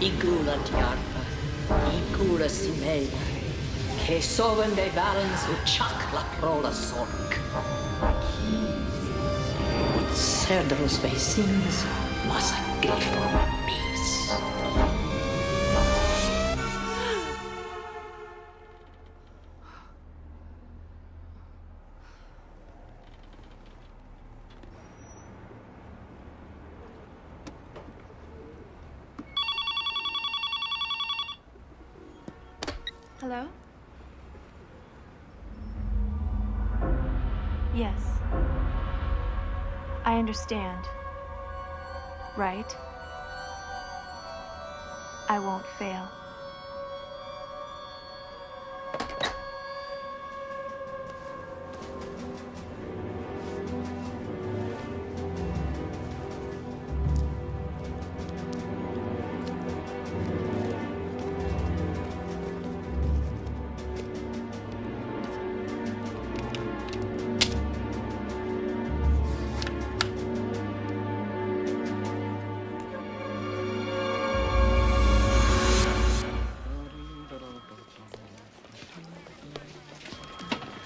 Igula tiarfa, igula simela, che soven de valens u chak la prola sork. Ut cerdros vecins, mas a grifo mis. Hello? Yes. I understand. Right? I won't fail.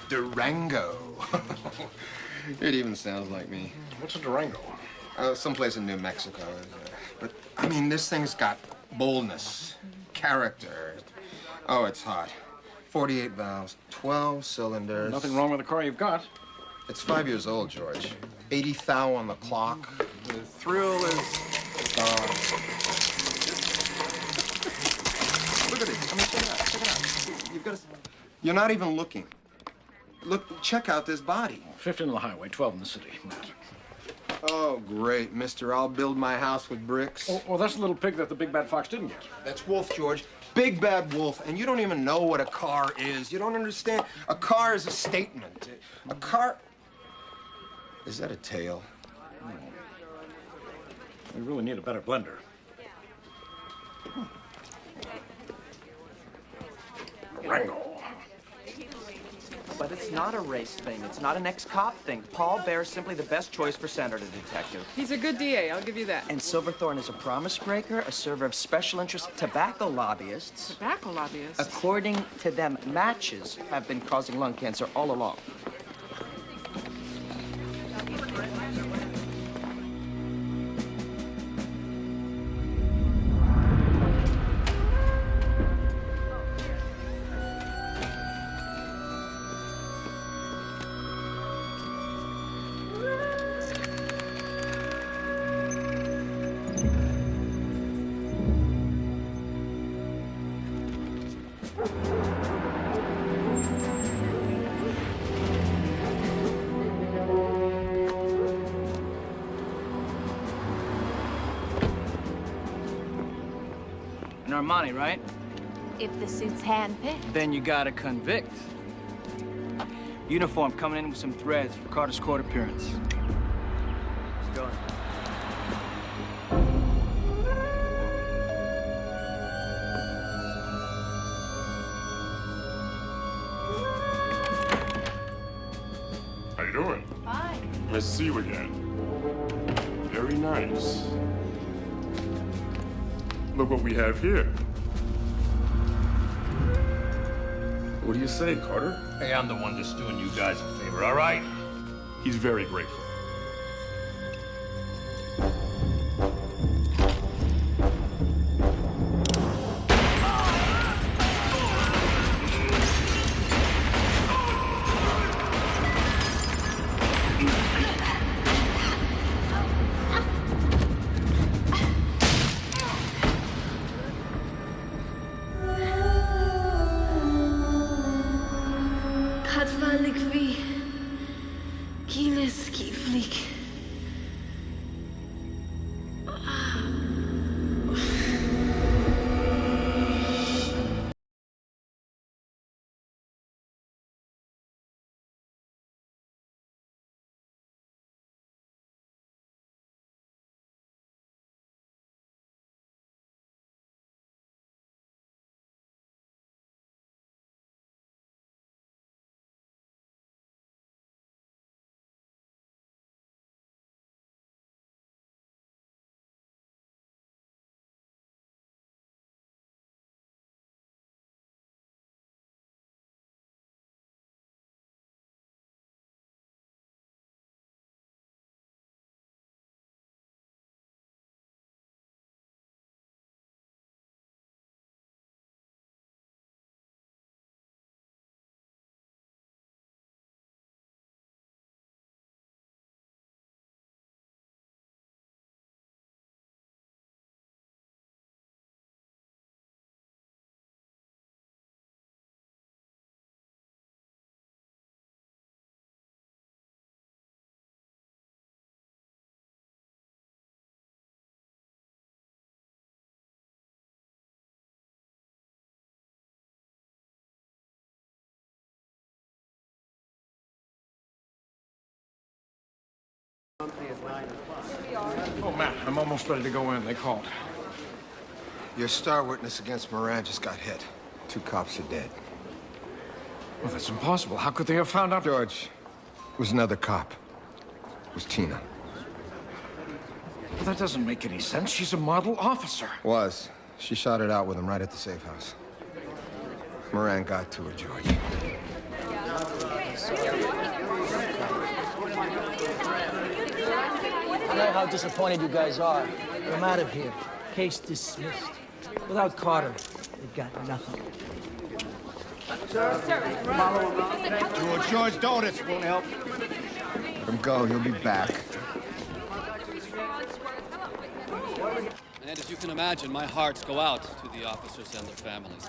Durango. It even sounds like me. What's a Durango? Someplace in New Mexico. But, I mean, this thing's got boldness, character. Oh, it's hot. 48 valves, 12 cylinders. Nothing wrong with the car you've got. It's 5 years old, George. 80 thou on the clock. The thrill is... Look at it. I mean, check it out. Check it out. You've got to... You're not even looking. Look, check out this body. 15 on the highway, 12 in the city. Matt. Oh, great, mister. I'll build my house with bricks. Oh, that's the little pig that the big bad fox didn't get. That's Wolf, George. Big bad Wolf. And you don't even know what a car is. You don't understand. A car is a statement. A car... Is that a tail? We really need a better blender. Durango. But it's not a race thing. It's not an ex-cop thing. Paul Bear's simply the best choice for senator detective. He's a good DA, I'll give you that. And Silverthorne is a promise breaker, a server of special interest tobacco lobbyists. Tobacco lobbyists? According to them, matches have been causing lung cancer all along. Armani, right? If the suit's hand-picked. Then you gotta convict. Uniform coming in with some threads for Carter's court appearance. Let's go. How you doing? Fine. Nice to see you again. Very nice. Look what we have here. What do you say, Carter? Hey, I'm the one just doing you guys a favor, all right? He's very grateful. Matt, I'm almost ready to go in. They called. Your star witness against Moran just got hit. 2 cops are dead. Well, that's impossible. How could they have found out? George, it was another cop. It was Tina. Well, that doesn't make any sense. She's a model officer. Was. She shot it out with him right at the safe house. Moran got to her, George. I know how disappointed you guys are. I'm out of here. Case dismissed. Without Carter, they've got nothing. George, donuts won't help. Let him go. He'll be back. And as you can imagine, my hearts go out to the officers and their families.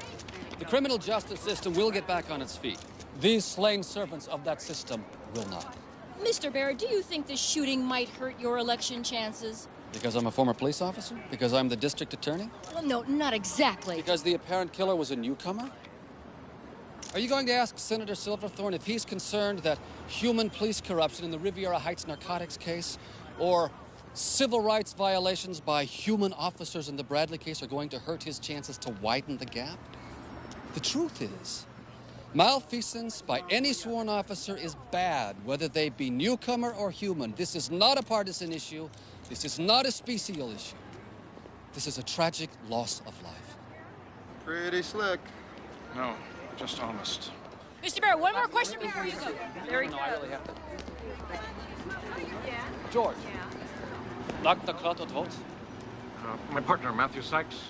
The criminal justice system will get back on its feet. These slain servants of that system will not. Mr. Barrett, do you think this shooting might hurt your election chances? Because I'm a former police officer? Because I'm the district attorney? Well, no, not exactly. Because the apparent killer was a newcomer? Are you going to ask Senator Silverthorne if he's concerned that human police corruption in the Riviera Heights narcotics case or civil rights violations by human officers in the Bradley case are going to hurt his chances to widen the gap? The truth is, malfeasance by any sworn officer is bad, whether they be newcomer or human. This is not a partisan issue. This is not a special issue. This is a tragic loss of life. Pretty slick. No, just honest. Mr. Barrett, one more question before you go. Very good. No, I really have to. George. Dr. Kraut votes. My partner, Matthew Sykes.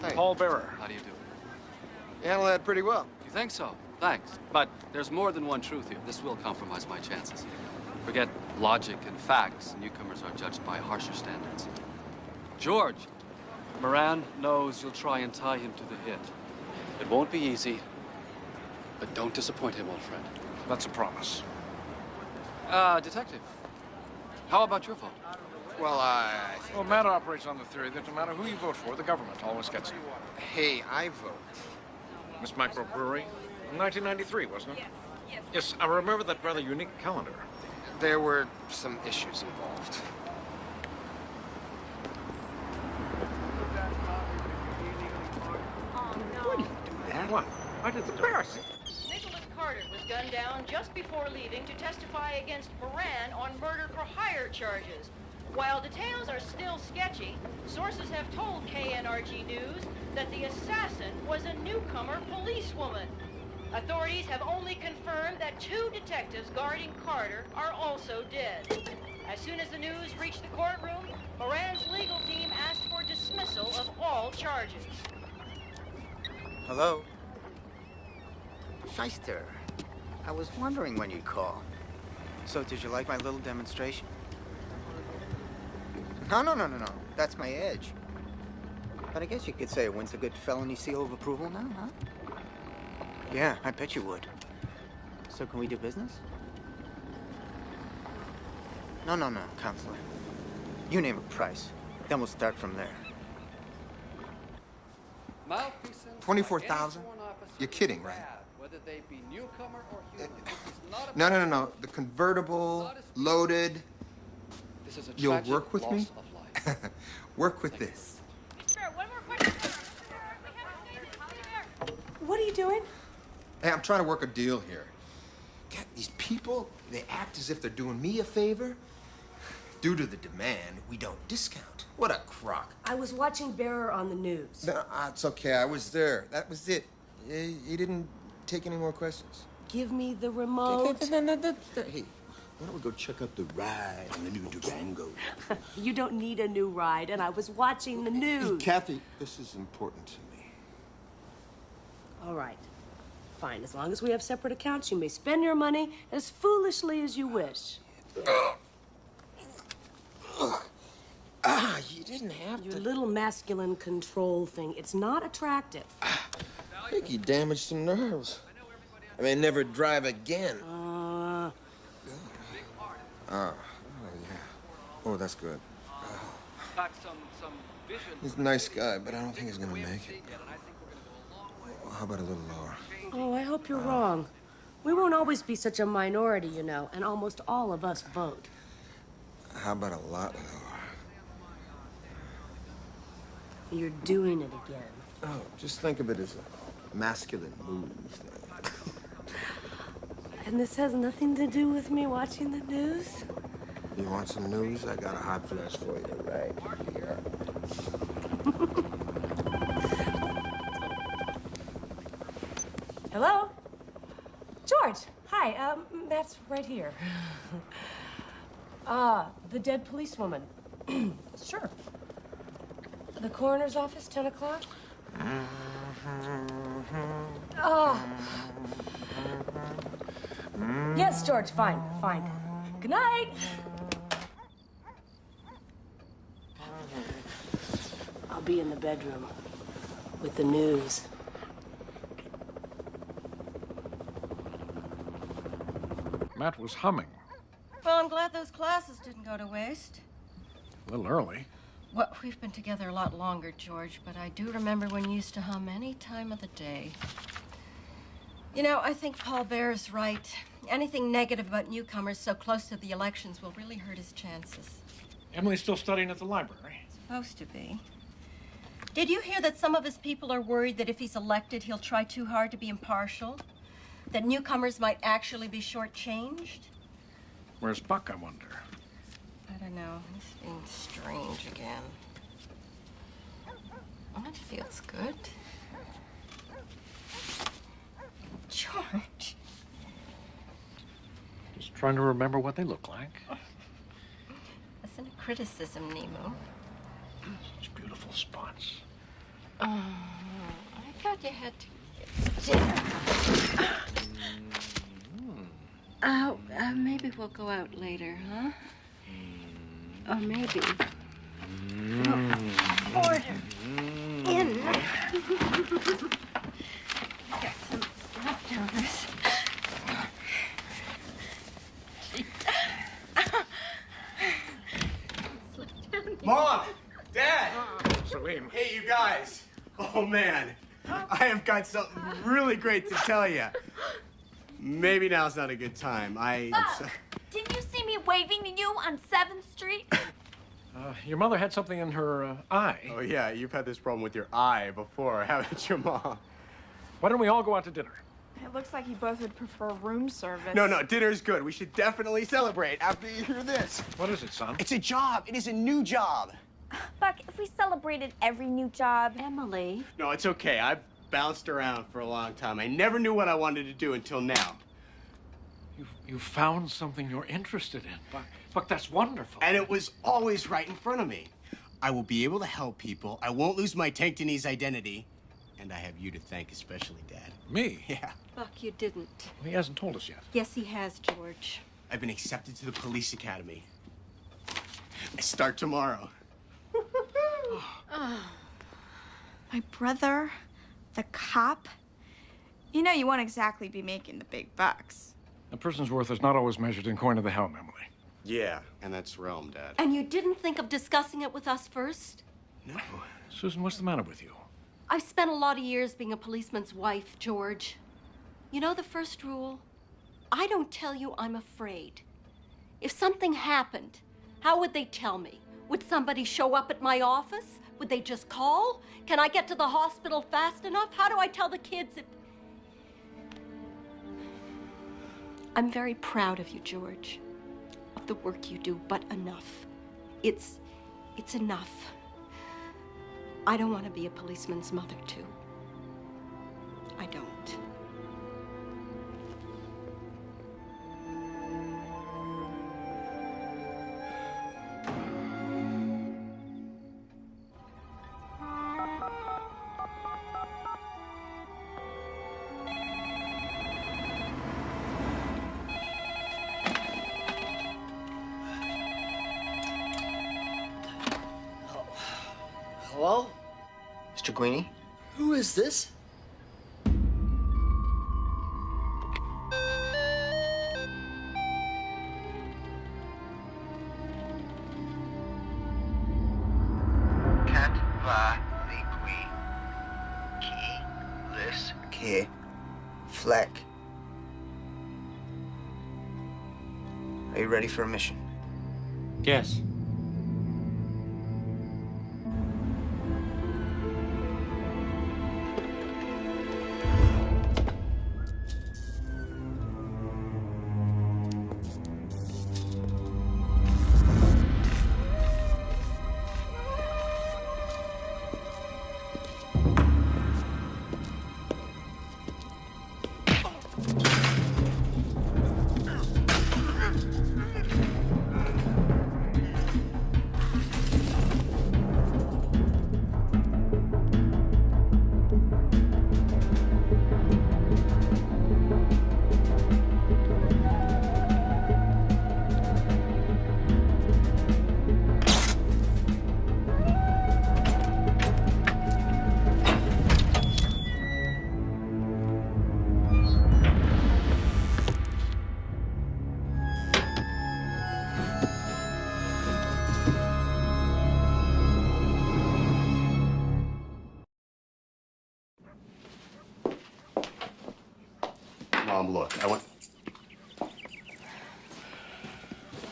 Hey. Paul Bearer. How do you do? You handled that pretty well. You think so? Thanks. But there's more than one truth here. This will compromise my chances. Forget logic and facts. Newcomers are judged by harsher standards. George, Moran knows you'll try and tie him to the hit. It won't be easy, but don't disappoint him, old friend. That's a promise. Detective, how about your vote? Well, Well, Matt operates on the theory that no matter who you vote for, the government always gets you. Hey, I vote. Miss Microbrewery? 1993, wasn't it? Yes, I remember that rather unique calendar. There were some issues involved. Why do you do that? What? I did the embarrassing. Nicholas Carter was gunned down just before leaving to testify against Moran on murder-for-hire charges. While details are still sketchy, sources have told KNRG News that the assassin was a newcomer policewoman. Authorities have only confirmed that 2 detectives guarding Carter are also dead. As soon as the news reached the courtroom, Moran's legal team asked for dismissal of all charges. Hello? Shyster, I was wondering when you'd call. So, did you like my little demonstration? No. That's my edge. But I guess you could say it wins a good felony seal of approval now, huh? Yeah, I bet you would. So can we do business? No, Counselor. You name a price. Then we'll start from there. 24,000? You're kidding, right? Whether they be newcomer or human. No. The convertible, loaded. This is a You'll tragic work with loss me? of life. Work with this. Sure, one more question. What are you doing? Hey, I'm trying to work a deal here. God, these people, they act as if they're doing me a favor. Due to the demand, we don't discount. What a crock. I was watching Bearer on the news. No, it's okay. I was there. That was it. You didn't take any more questions. Give me the remote. No. Hey, why don't we go check out the ride on the new Durango? You don't need a new ride, and I was watching the news. Kathy, this is important to me. All right. Fine. As long as we have separate accounts, you may spend your money as foolishly as you wish. You didn't have Your to. little masculine control thing, it's not attractive. I think you damaged some nerves. I may never drive again. Yeah. Oh, that's good. He's a nice guy, but I don't think he's gonna make it. How about a little lower? Oh, I hope you're wrong. We won't always be such a minority, you know, and almost all of us vote. How about a lot lower? You're doing it again. Oh, just think of it as a masculine move. And this has nothing to do with me watching the news? You want some news? I got a hot flash for you right here. Hello? George, hi, Matt's right here. The dead policewoman. Sure. The coroner's office, 10 o'clock? Oh. Yes, George, fine. Good night. I'll be in the bedroom with the news. Matt was humming. Well, I'm glad those classes didn't go to waste. A little early. Well, we've been together a lot longer, George, but I do remember when you used to hum any time of the day. You know, I think Paul Bear's right. Anything negative about newcomers so close to the elections will really hurt his chances. Emily's still studying at the library. Supposed to be. Did you hear that some of his people are worried that if he's elected, he'll try too hard to be impartial? That newcomers might actually be shortchanged? Where's Buck, I wonder? I don't know. He's being strange again. Oh, it feels good. George. Just trying to remember what they look like. Listen to criticism, Nemo. Such beautiful spots. I thought you had to get dinner. Maybe we'll go out later, huh? Or maybe we'll order in. Got some leftovers. Mom! Dad! Salim. Hey, you guys! Oh, man. I have got something really great to tell you. Maybe now's not a good time. Didn't you see me waving to you on 7th Street? Your mother had something in her eye. Oh, yeah, you've had this problem with your eye before, haven't you, Mom? Why don't we all go out to dinner? It looks like you both would prefer room service. No, dinner's good. We should definitely celebrate after you hear this. What is it, son? It's a job. It is a new job. Buck, if we celebrated every new job... Emily. No, it's okay. I've bounced around for a long time. I never knew what I wanted to do until now. You found something you're interested in, Buck. Buck, that's wonderful. And it was always right in front of me. I will be able to help people. I won't lose my Tanktonese identity. And I have you to thank especially, Dad. Me? Yeah. Buck, you didn't. Well, he hasn't told us yet. Yes, he has, George. I've been accepted to the police academy. I start tomorrow. My brother, the cop. You know you won't exactly be making the big bucks. A person's worth is not always measured in coin of the helm, Emily. Yeah, and that's realm, Dad. And you didn't think of discussing it with us first? No. Susan, what's the matter with you? I've spent a lot of years being a policeman's wife, George. You know the first rule? I don't tell you I'm afraid. If something happened, how would they tell me? Would somebody show up at my office? Would they just call? Can I get to the hospital fast enough? How do I tell the kids if... I'm very proud of you, George, of the work you do, but enough. It's enough. I don't want to be a policeman's mother, too. I don't. Hello? Mr. Guini? Who is this? Cat va liqui. Key lis. Key. Fleck. Are you ready for a mission? Yes. Look, I want...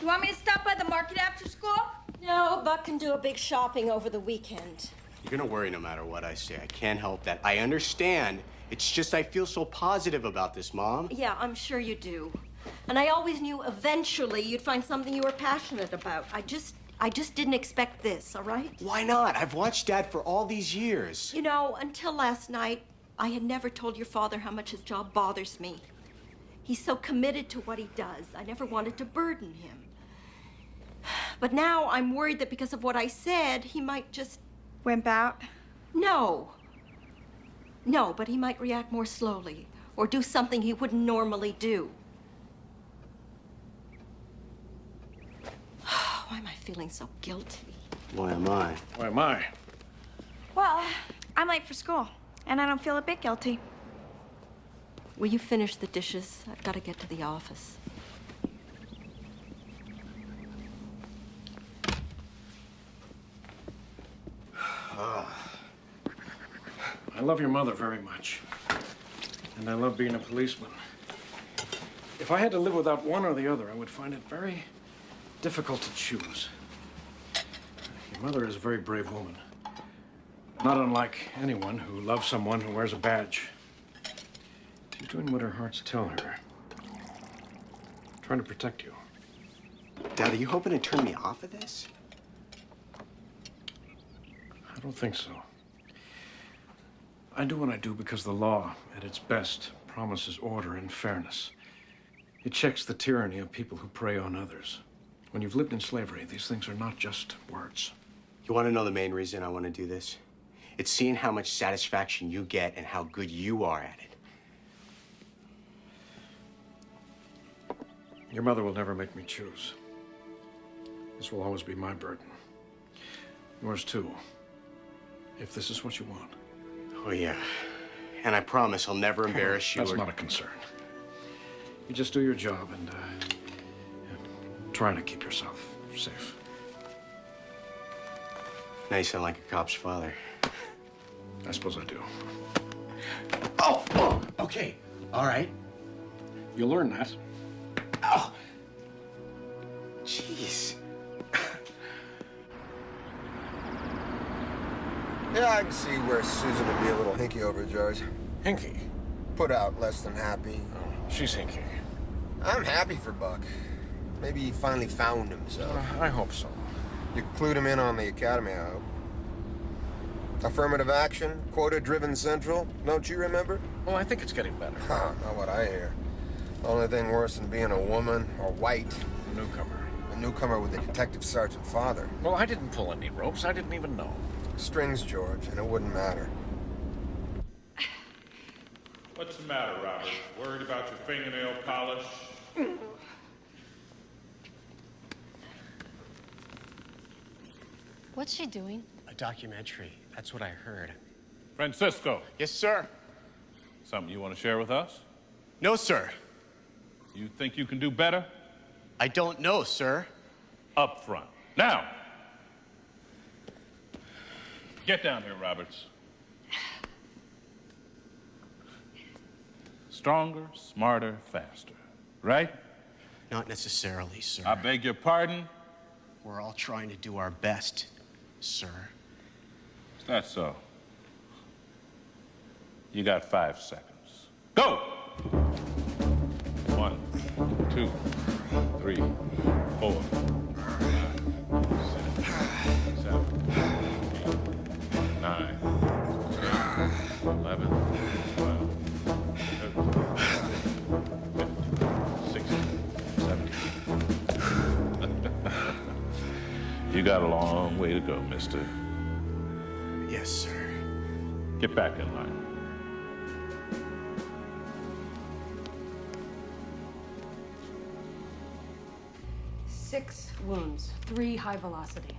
You want me to stop by the market after school? No, Buck can do a big shopping over the weekend. You're gonna worry no matter what I say. I can't help that. I understand. It's just I feel so positive about this, Mom. Yeah, I'm sure you do. And I always knew eventually you'd find something you were passionate about. I just didn't expect this, all right? Why not? I've watched Dad for all these years. You know, until last night, I had never told your father how much his job bothers me. He's so committed to what he does. I never wanted to burden him. But now I'm worried that because of what I said, he might just... Wimp out? No. No, but he might react more slowly or do something he wouldn't normally do. Why am I feeling so guilty? Why am I? Why am I? Well, I'm late for school, and I don't feel a bit guilty. Will you finish the dishes? I've got to get to the office. I love your mother very much. And I love being a policeman. If I had to live without one or the other, I would find it very difficult to choose. Your mother is a very brave woman. Not unlike anyone who loves someone who wears a badge. She's doing what her hearts tell her. Trying to protect you. Dad, are you hoping to turn me off of this? I don't think so. I do what I do because the law, at its best, promises order and fairness. It checks the tyranny of people who prey on others. When you've lived in slavery, these things are not just words. You want to know the main reason I want to do this? It's seeing how much satisfaction you get and how good you are at it. Your mother will never make me choose. This will always be my burden. Yours too, if this is what you want. Oh, yeah. And I promise I'll never embarrass you. That's not a concern. You just do your job and try to keep yourself safe. Now you sound like a cop's father. I suppose I do. Oh, okay. All right. You'll learn that. Oh, jeez. Yeah, I can see where Susan would be a little hinky over George. Hinky? Put out, less than happy. Oh, she's hinky. I'm happy for Buck. Maybe he finally found himself. I hope so. You clued him in on the academy, I hope. Affirmative action, quota-driven central, don't you remember? Well, I think it's getting better. Not what I hear. The only thing worse than being a woman or white. A newcomer. A newcomer with a detective sergeant father. Well, I didn't pull any ropes. I didn't even know. Strings, George, and it wouldn't matter. What's the matter, Robert? Worried about your fingernail polish? What's she doing? A documentary. That's what I heard. Francisco. Yes, sir. Something you want to share with us? No, sir. You think you can do better? I don't know, sir. Up front. Now! Get down here, Roberts. Stronger, smarter, faster. Right? Not necessarily, sir. I beg your pardon? We're all trying to do our best, sir. Is that so? You got 5 seconds. Go! 1, 2, 3, 4, 5, 6, 7, 8, 9, 10, 11, 12, 13, 16, 17. You got a long way to go, mister. Yes, sir. Get back in line. Six wounds, 3 high velocity.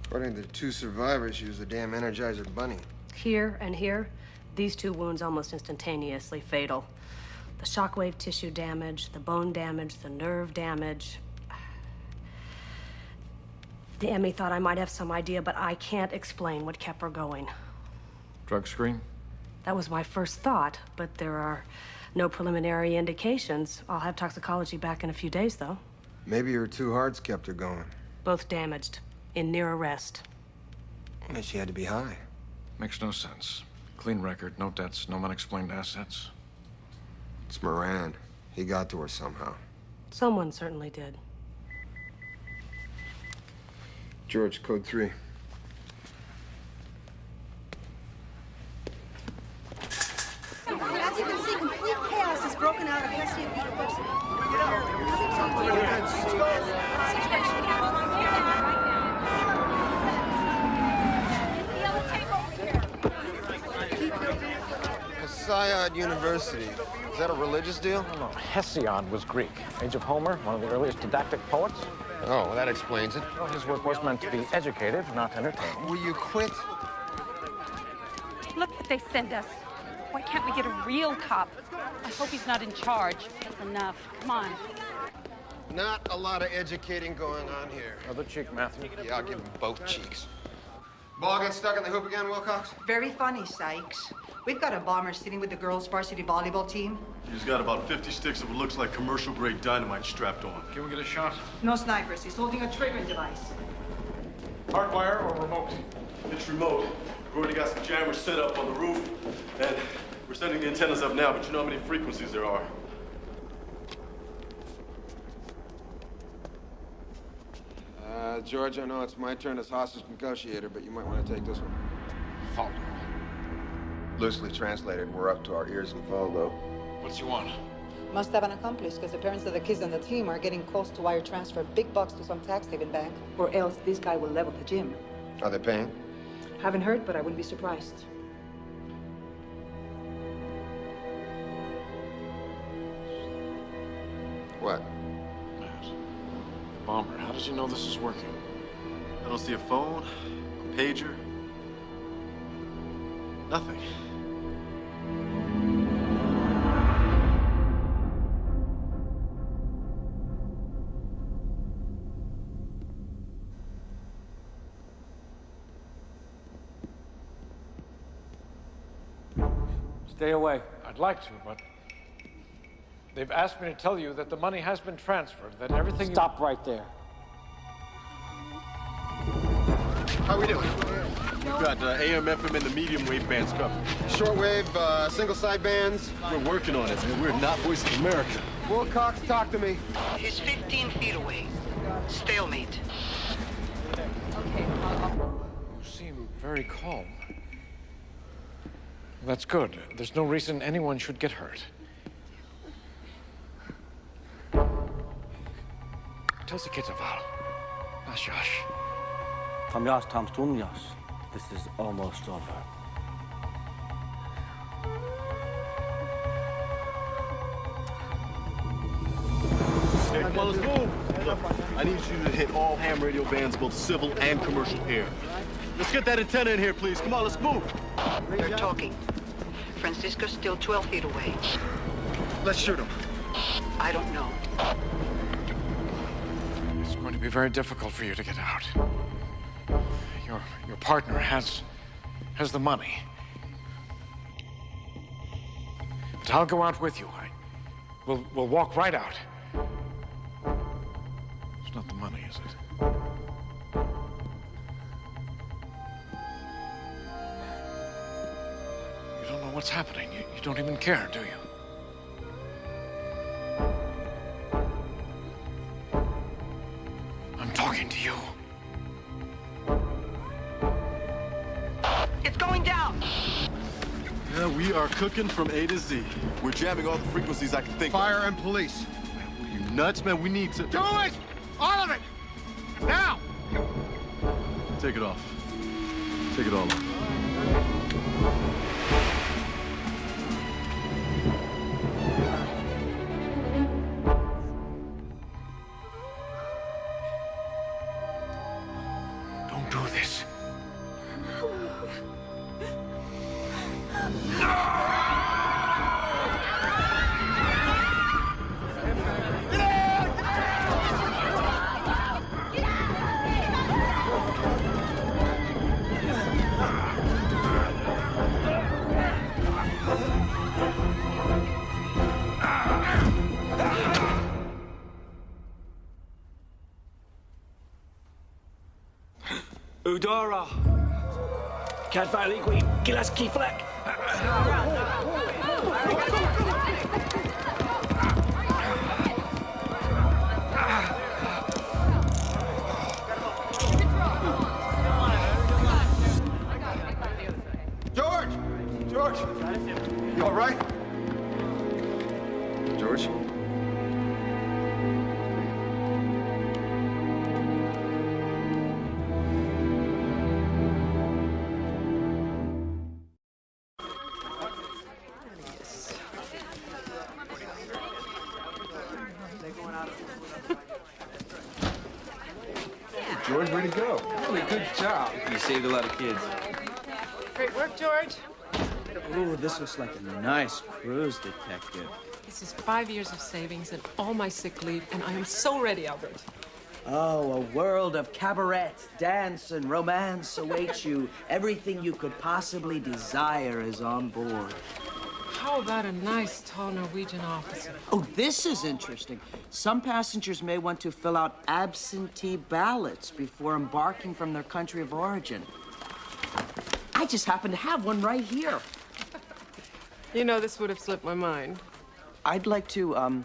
According to the 2 survivors, she was a damn Energizer bunny. Here and here, these 2 wounds almost instantaneously fatal. The shockwave tissue damage, the bone damage, the nerve damage. The ME thought I might have some idea, but I can't explain what kept her going. Drug screen? That was my first thought, but there are No preliminary indications. I'll have toxicology back in a few days, though. Maybe her two hearts kept her going. Both damaged. In near arrest. And she had to be high. Makes no sense. Clean record, no debts, no unexplained assets. It's Moran. He got to her somehow. Someone certainly did. George, code 3. As you can see, complete chaos has broken out at Hestia University. Hesiod University. Is that a religious deal? No, Hesiod was Greek. Age of Homer, one of the earliest didactic poets. Oh, well, that explains it. Well, his work was meant to be educative, not entertaining. Will you quit? Look what they send us. Why can't we get a real cop? I hope he's not in charge. That's enough. Come on. Not a lot of educating going on here. Other cheek, Matthew. Yeah, I'll give him both cheeks. Ball gets stuck in the hoop again, Wilcox? Very funny, Sykes. We've got a bomber sitting with the girls' varsity volleyball team. He's got about 50 sticks of what looks like commercial-grade dynamite strapped on. Can we get a shot? No snipers. He's holding a triggering device. Hardwire or remote? It's remote. We've already got some jammers set up on the roof, and we're sending the antennas up now, but you know how many frequencies there are. George, I know it's my turn as hostage negotiator, but you might want to take this one. Follow. Loosely translated, we're up to our ears in Volvo. What do you want? Must have an accomplice, because the parents of the kids on the team are getting close to wire transfer big bucks to some tax haven bank, or else this guy will level the gym. Are they paying? Haven't heard, but I wouldn't be surprised. What? Matt. Bomber, how did you know this is working? I don't see a phone, a pager, nothing. Stay away. I'd like to, but they've asked me to tell you that the money has been transferred, that everything... Stop right there. How we doing? We've got AM, FM, and the medium wave bands covered. Shortwave, single side bands. We're working on it, man. We're not Voice of America. Wilcox, talk to me. He's 15 feet away. Stalemate. You seem very calm. That's good. There's no reason anyone should get hurt. Tell the kids about it. Josh. Tomjas, Tomstumjas. This is almost over. Hey, come on, let's move. Look, I need you to hit all ham radio bands, both civil and commercial air. Let's get that antenna in here, please. Come on, let's move. They're talking. Francisco's still 12 feet away. Let's shoot him. I don't know. It's going to be very difficult for you to get out. Your partner has the money. But I'll go out with you. We'll walk right out. It's not the money, is it? You don't know what's happening. You don't even care, do you? I'm talking to you. It's going down. Yeah, we are cooking from A to Z. We're jamming all the frequencies I can think of. Fire and police. What are you nuts, man? We need to... Do it! All of it! Now! Take it off. Take it all off. Don't do this. Udara. Cat Valiqui, Gilaski Fleck. George! George! You all right? George? George, way to go. Really good job. You saved a lot of kids. Great work, George. Ooh, this looks like a nice cruise, detective. This is 5 years of savings and all my sick leave, and I am so ready, Albert. Oh, a world of cabaret, dance, and romance awaits you. Everything you could possibly desire is on board. How about a nice, tall Norwegian officer? Oh, this is interesting. Some passengers may want to fill out absentee ballots before embarking from their country of origin. I just happen to have one right here. You know, this would have slipped my mind. I'd like to,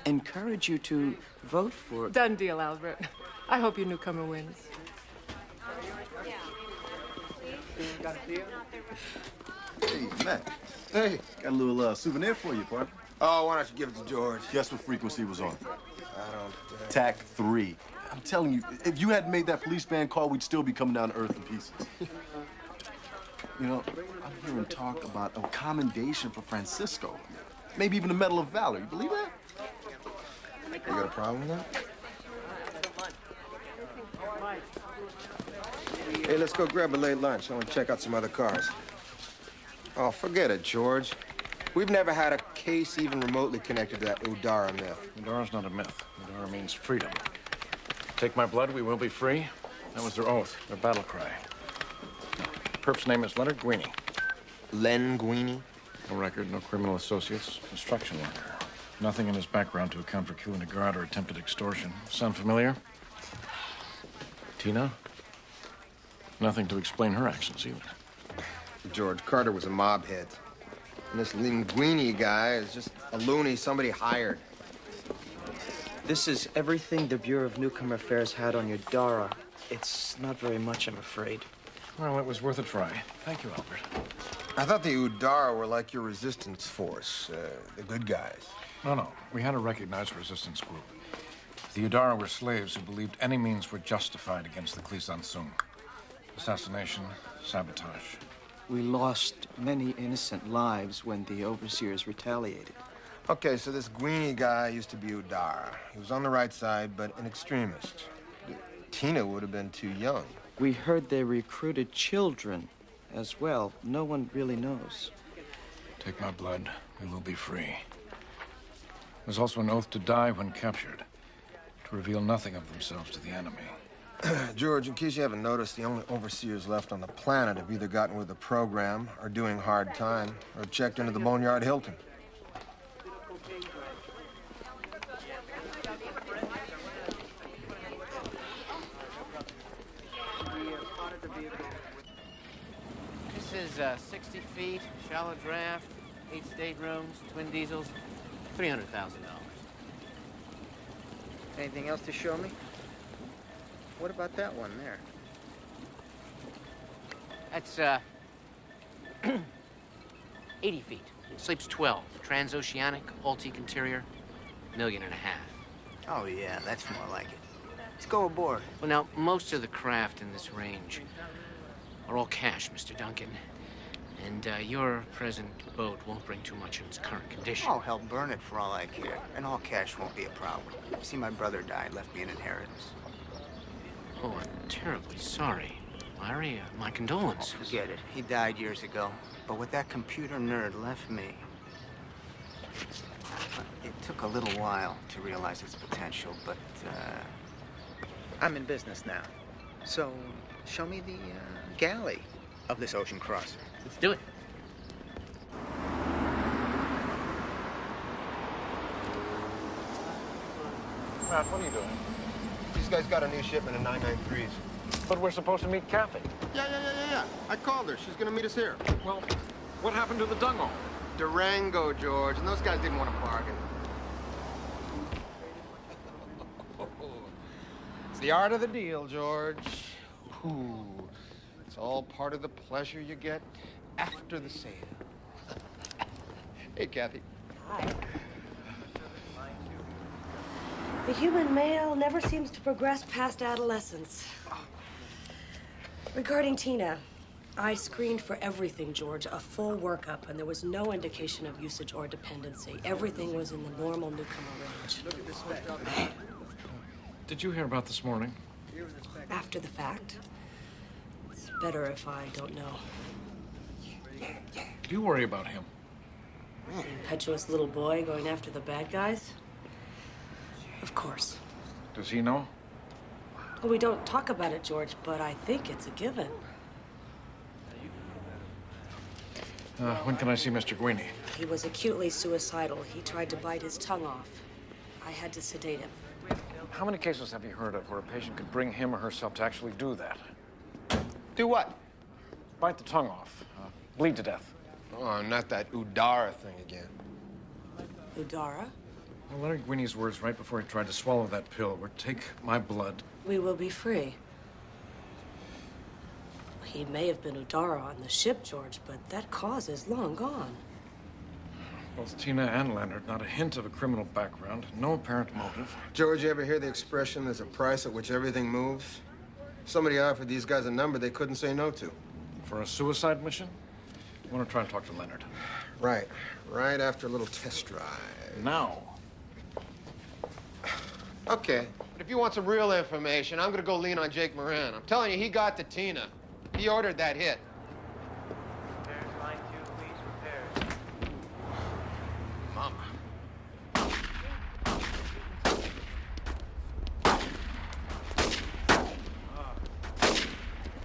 encourage you to vote for it. Done deal, Albert. I hope your newcomer wins. Hey, Matt. Hey. Got a little souvenir for you, partner. Oh, why don't you give it to George? Guess what frequency was on? I don't... TAC 3. I'm telling you, if you hadn't made that police band call, we'd still be coming down to earth in pieces. You know, I'm hearing talk about a commendation for Francisco. Maybe even a Medal of Valor. You believe that? You got a problem with that? Hey, let's go grab a late lunch. I want to check out some other cars. Oh, forget it, George. We've never had a case even remotely connected to that Udara myth. Udara's not a myth. Udara means freedom. Take my blood, we will be free. That was their oath, their battle cry. Perp's name is Leonard Guini. Len Guini? No record, no criminal associates, construction worker. Nothing in his background to account for killing a guard or attempted extortion. Sound familiar? Tina? Nothing to explain her actions either. George, Carter was a mob head. And this Linguini guy is just a loony somebody hired. This is everything the Bureau of Newcomer Affairs had on your Dara. It's not very much, I'm afraid. Well, it was worth a try. Thank you, Albert. I thought the Udara were like your resistance force, the good guys. No. We had a recognized resistance group. The Udara were slaves who believed any means were justified against the Klisansung. Assassination, sabotage. We lost many innocent lives when the overseers retaliated. Okay, so this Guini guy used to be Udara. He was on the right side, but an extremist. Tina would have been too young. We heard they recruited children as well. No one really knows. Take my blood, we will be free. There's also an oath to die when captured, to reveal nothing of themselves to the enemy. George, in case you haven't noticed, the only overseers left on the planet have either gotten with the program, or doing hard time, or checked into the Boneyard Hilton. This is 60 feet, shallow draft, 8 staterooms, twin diesels, $300,000. Anything else to show me? What about that one there? That's 80 feet. Sleeps 12. Transoceanic, all-teak interior, $1.5 million. Oh, yeah, that's more like it. Let's go aboard. Well, now, most of the craft in this range are all cash, Mr. Duncan. And your present boat won't bring too much in its current condition. Oh, hell, burn it for all I care. And all cash won't be a problem. See, my brother died, left me an inheritance. Oh, I'm terribly sorry. Larry, my condolences. Oh, forget it. He died years ago. But what that computer nerd left me, it took a little while to realize its potential, but I'm in business now. So, show me the galley of this ocean crosser. Let's do it. Matt, what are you doing? These guys got a new shipment of 993s. But we're supposed to meet Kathy. Yeah. I called her. She's gonna meet us here. Well, what happened to the dungo? Durango, George, and those guys didn't want to bargain. It's the art of the deal, George. Ooh, it's all part of the pleasure you get after the sale. Hey, Kathy. Hi. The human male never seems to progress past adolescence. Regarding Tina, I screened for everything, George, a full workup, and there was no indication of usage or dependency. Everything was in the normal newcomer range. Look at this spec. Did you hear about this morning? After the fact, it's better if I don't know. Do you worry about him? The impetuous little boy going after the bad guys? Of course. Does he know? Well, we don't talk about it, George, but I think it's a given. When can I see Mr. Guini? He was acutely suicidal. He tried to bite his tongue off. I had to sedate him. How many cases have you heard of where a patient could bring him or herself to actually do that? Do what? Bite the tongue off. Bleed to death. Oh, not that Udara thing again. Udara? Well, Leonard Guini's words right before he tried to swallow that pill were, "Take my blood." We will be free. He may have been Udara on the ship, George, but that cause is long gone. Both Tina and Leonard, not a hint of a criminal background, no apparent motive. George, you ever hear the expression, there's a price at which everything moves? Somebody offered these guys a number they couldn't say no to. For a suicide mission? I want to try and talk to Leonard. Right after a little test drive. Now? Okay, but if you want some real information, I'm gonna go lean on Jake Moran. I'm telling you, he got to Tina. He ordered that hit. There's line 2, please, repairs. Mama.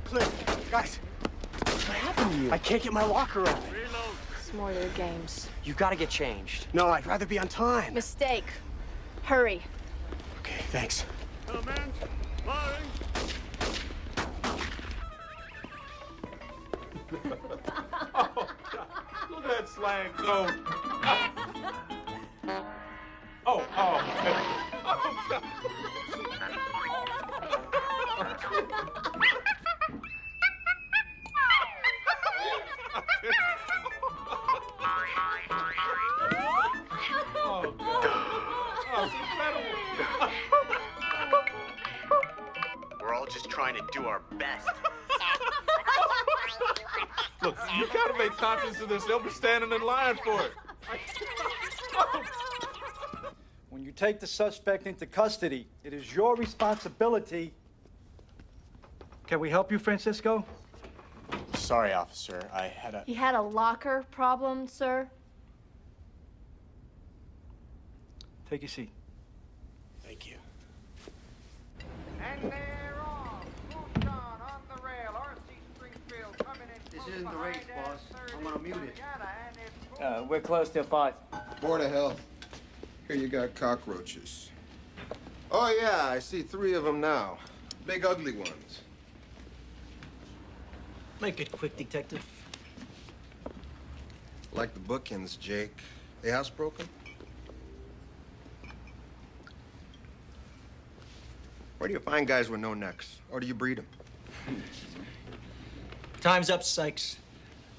Cliff, guys, what happened to you? I can't get my locker open. It's more their games. You gotta get changed. No, I'd rather be on time. Mistake. Hurry. Okay, thanks. Oh, look at that slang go. Oh, God. Oh, God. Oh, it's incredible. We're all just trying to do our best. Look, you gotta make copies of this. They'll be standing in line for it. When you take the suspect into custody, it is your responsibility. Can we help you, Francisco? Sorry, officer. I had a... He had a locker problem, sir. Take your seat. Thank you. And they're off. Moved on the rail. RC Springfield coming in. This isn't the race, boss. I'm gonna mute it. We're close till 5. Board of Health. Here you got cockroaches. Oh, yeah, I see 3 of them now. Big, ugly ones. Make it quick, detective. Like the bookends, Jake. The housebroken? Where do you find guys with no necks? Or do you breed them? Time's up, Sykes.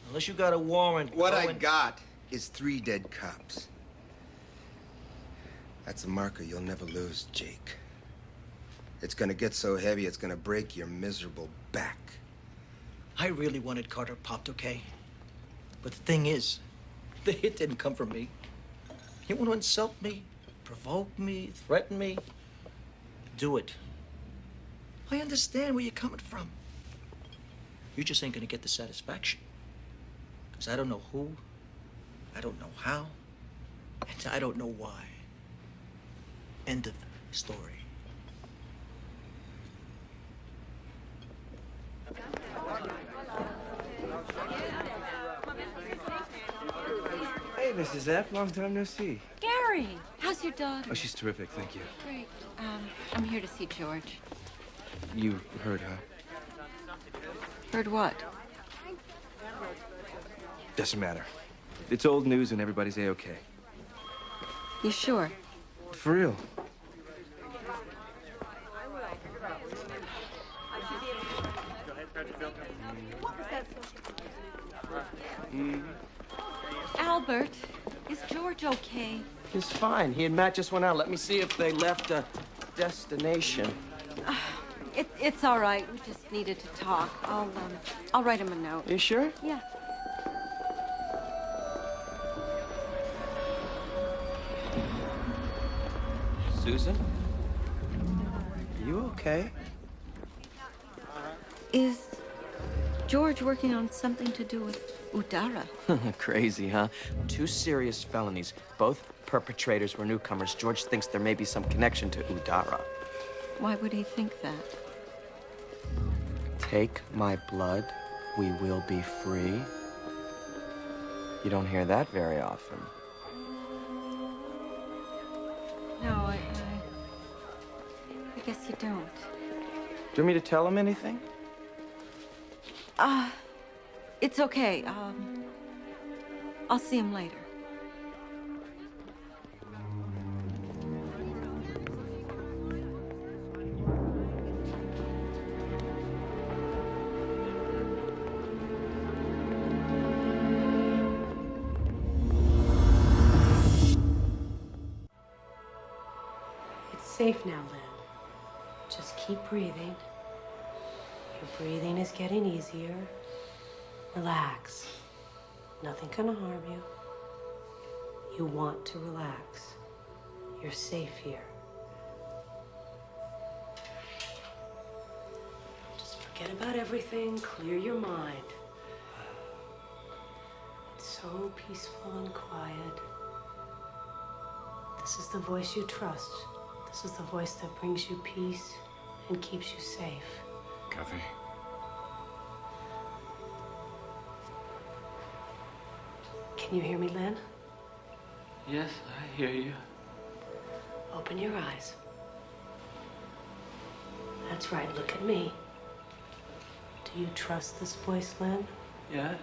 Unless you got a warrant. What I got is 3 dead cops. That's a marker you'll never lose, Jake. It's gonna get so heavy, it's gonna break your miserable back. I really wanted Carter popped, okay? But the thing is, the hit didn't come from me. You want to insult me, provoke me, threaten me? Do it. I understand where you're coming from. You just ain't gonna get the satisfaction. Because I don't know who, I don't know how, and I don't know why. End of story. Hey, Mrs. F, long time no see. Gary, how's your daughter? Oh, she's terrific, thank you. Great. I'm here to see George. You heard, huh? Heard what? Doesn't matter. It's old news and everybody's A-okay. You sure? For real. Albert, is George okay? He's fine. He and Matt just went out. Let me see if they left a destination. It's all right. We just needed to talk. I'll write him a note. Are you sure? Yeah. Susan? Are you okay? Is George working on something to do with Udara? Crazy, huh? 2 serious felonies. Both perpetrators were newcomers. George thinks there may be some connection to Udara. Why would he think that? Take my blood, we will be free. You don't hear that very often. No, I guess you don't. Do you want me to tell him anything? It's okay. I'll see him later. It's safe now, Lynn. Just keep breathing. Your breathing is getting easier. Relax. Nothing can harm you. You want to relax. You're safe here. Just forget about everything. Clear your mind. It's so peaceful and quiet. This is the voice you trust. This is the voice that brings you peace and keeps you safe. Kathy. Can you hear me, Lynn? Yes, I hear you. Open your eyes. That's right, look at me. Do you trust this voice, Lynn? Yes.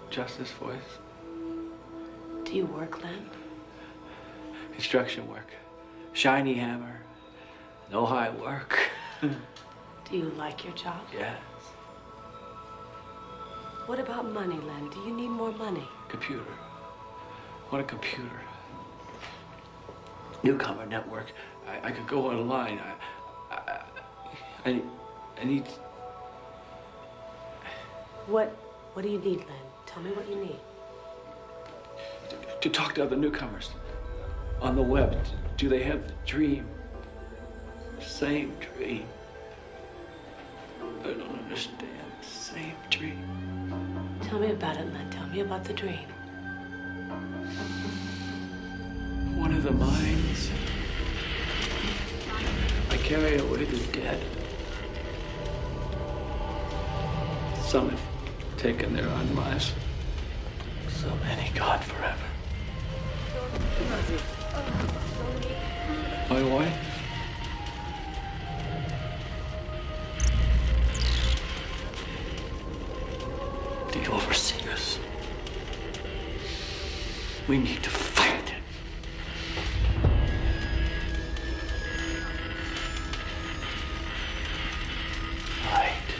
Just this voice. Do you work, Lynn? Construction work. Shiny hammer. No high work. Do you like your job? Yes. What about money, Len? Do you need more money? Computer. What a computer. Newcomer network. I could go online. I need... What do you need, Len? Tell me what you need. To talk to other newcomers. On the web. Do they have the dream? Same dream. I don't understand. Same dream. Tell me about it, Len. Tell me about the dream. One of the minds. I carry away the dead. Some have taken their own lives. So many gone forever. My wife. The overseers. We need to fight it. Light.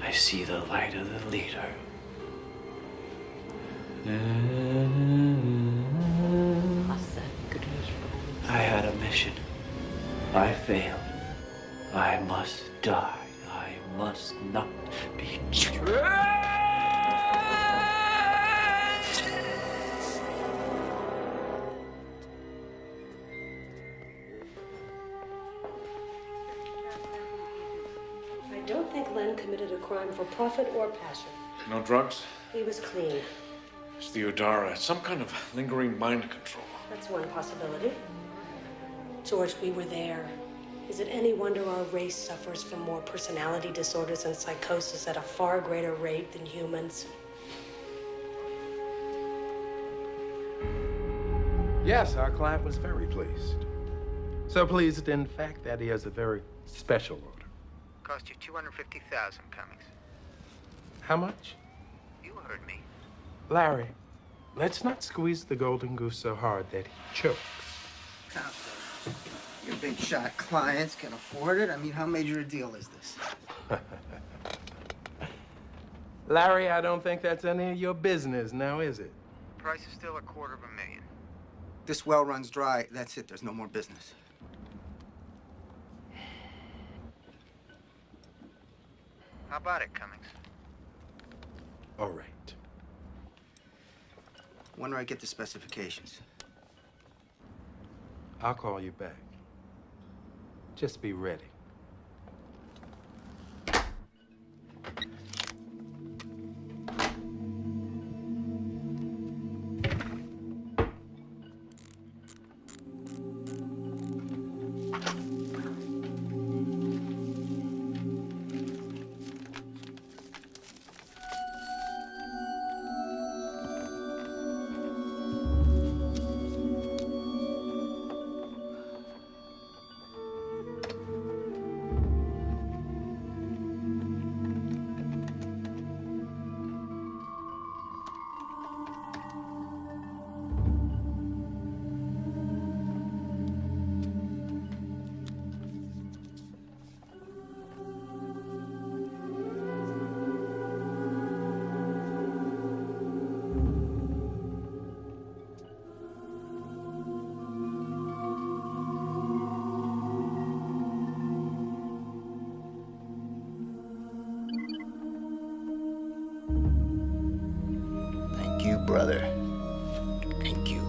I see the light of the leader. I had a mission. I failed. I must die. I must not be trapped. I don't think Len committed a crime for profit or passion. No drugs? He was clean. It's the Udara. It's some kind of lingering mind control. That's one possibility. George, we were there. Is it any wonder our race suffers from more personality disorders and psychosis at a far greater rate than humans? Yes, our client was very pleased. So pleased, in fact, that he has a very special order. Cost you $250,000, Cummings. How much? You heard me. Larry, let's not squeeze the golden goose so hard that he chokes. Your big shot clients can afford it. I mean, how major a deal is this? Larry, I don't think that's any of your business, now is it? Price is still $250,000. This well runs dry. That's it. There's no more business. How about it, Cummings? All right. When do I get the specifications? I'll call you back. Just be ready. Brother. Thank you.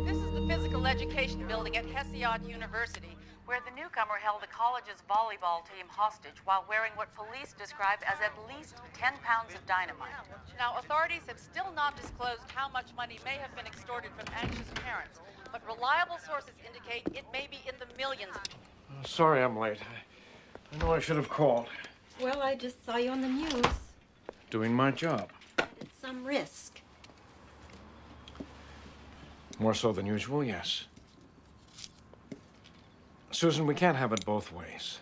This is the physical education building at Hesiod University, where the newcomer held the college's volleyball team hostage while wearing what police describe as at least 10 pounds of dynamite. Now, authorities have still not disclosed how much money may have been extorted from anxious parents, but reliable sources indicate it may be in the millions. Oh, sorry I'm late. I know I should have called. Well, I just saw you on the news. Doing my job. It's some risk. More so than usual, yes. Susan, we can't have it both ways.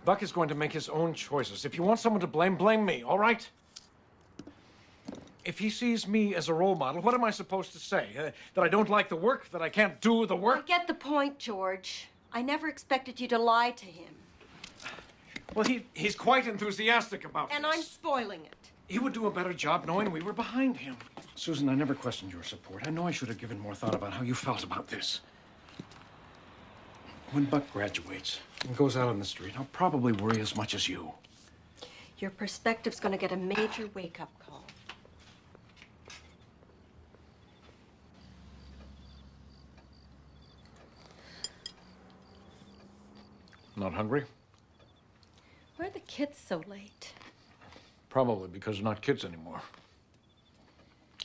Buck is going to make his own choices. If you want someone to blame, blame me, all right? If he sees me as a role model, what am I supposed to say? That I don't like the work? That I can't do the work? I get the point, George. I never expected you to lie to him. Well, he's quite enthusiastic about this. And I'm spoiling it. He would do a better job knowing we were behind him. Susan, I never questioned your support. I know I should have given more thought about how you felt about this. When Buck graduates and goes out on the street, I'll probably worry as much as you. Your perspective's going to get a major wake-up call. Not hungry? Why are the kids so late? Probably because they're not kids anymore.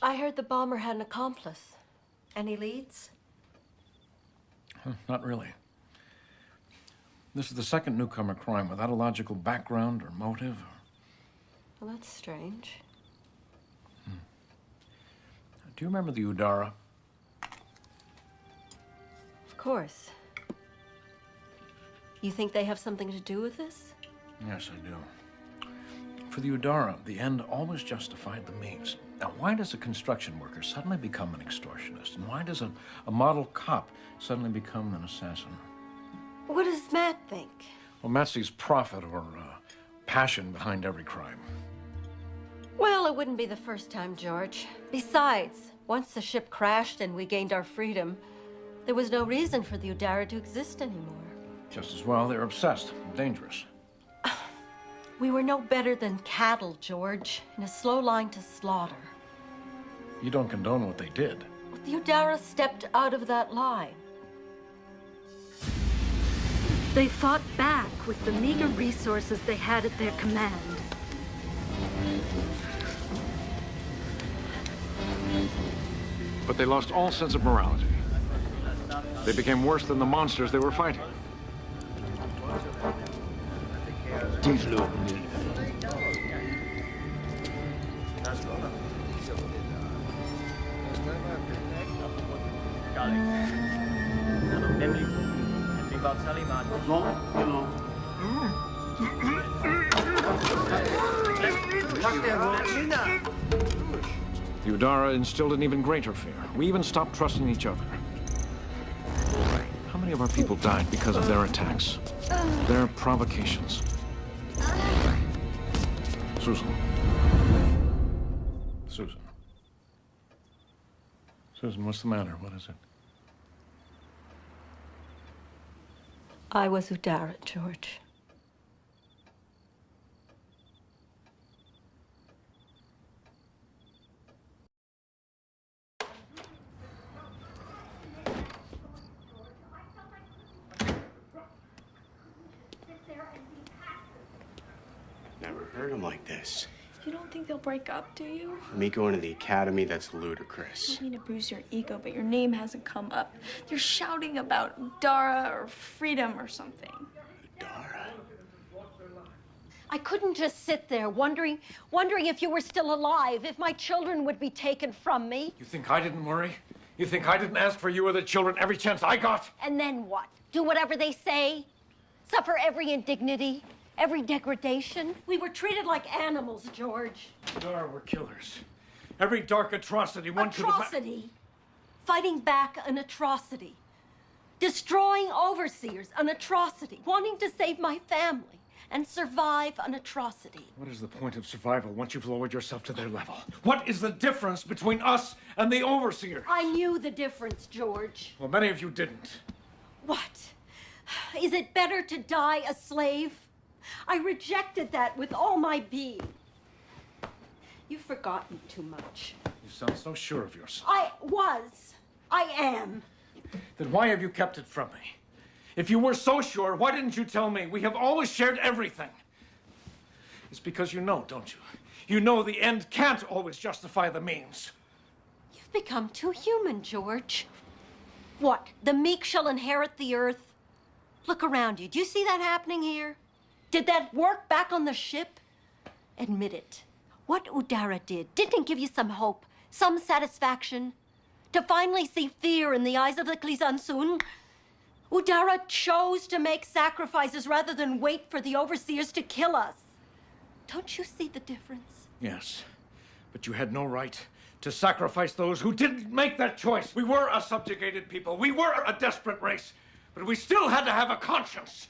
I heard the bomber had an accomplice. Any leads? Not really. This is the second newcomer crime without a logical background or motive. Well, that's strange. Do you remember the Udara? Of course. You think they have something to do with this? Yes, I do. For the Udara, the end always justified the means. Now, why does a construction worker suddenly become an extortionist? And why does a model cop suddenly become an assassin? What does Matt think? Well, Matt sees profit or passion behind every crime. Well, it wouldn't be the first time, George. Besides, once the ship crashed and we gained our freedom, there was no reason for the Udara to exist anymore. Just as well, they're obsessed, dangerous. We were no better than cattle, George, in a slow line to slaughter. You don't condone what they did. The Udara stepped out of that line. They fought back with the meager resources they had at their command. But they lost all sense of morality. They became worse than the monsters they were fighting. The Udara instilled an even greater fear. We even stopped trusting each other. How many of our people died because of their attacks? Their provocations? Susan. Susan. Susan, what's the matter? What is it? I was Udara, George. Never heard him like this. You don't think they'll break up, do you? For me going to the academy, that's ludicrous. I don't mean to bruise your ego, but your name hasn't come up. They're shouting about Udara or freedom or something. I couldn't just sit there wondering if you were still alive, if my children would be taken from me. You think I didn't worry? You think I didn't ask for you or the children every chance I got? And then what? Do whatever they say? Suffer every indignity? Every degradation? We were treated like animals, George. Udara were killers. Every dark atrocity one could imagine. Atrocity? Fighting back an atrocity. Destroying overseers, an atrocity. Wanting to save my family and survive an atrocity. What is the point of survival once you've lowered yourself to their level? What is the difference between us and the overseers? I knew the difference, George. Well, many of you didn't. What? Is it better to die a slave? I rejected that with all my being. You've forgotten too much. You sound so sure of yourself. I was. I am. Then why have you kept it from me? If you were so sure, why didn't you tell me? We have always shared everything. It's because you know, don't you? You know the end can't always justify the means. You've become too human, George. What? The meek shall inherit the earth? Look around you. Do you see that happening here? Did that work back on the ship? Admit it. What Udara didn't give you some hope, some satisfaction? To finally see fear in the eyes of the Klisansun? Udara chose to make sacrifices rather than wait for the overseers to kill us. Don't you see the difference? Yes, but you had no right to sacrifice those who didn't make that choice. We were a subjugated people. We were a desperate race, but we still had to have a conscience.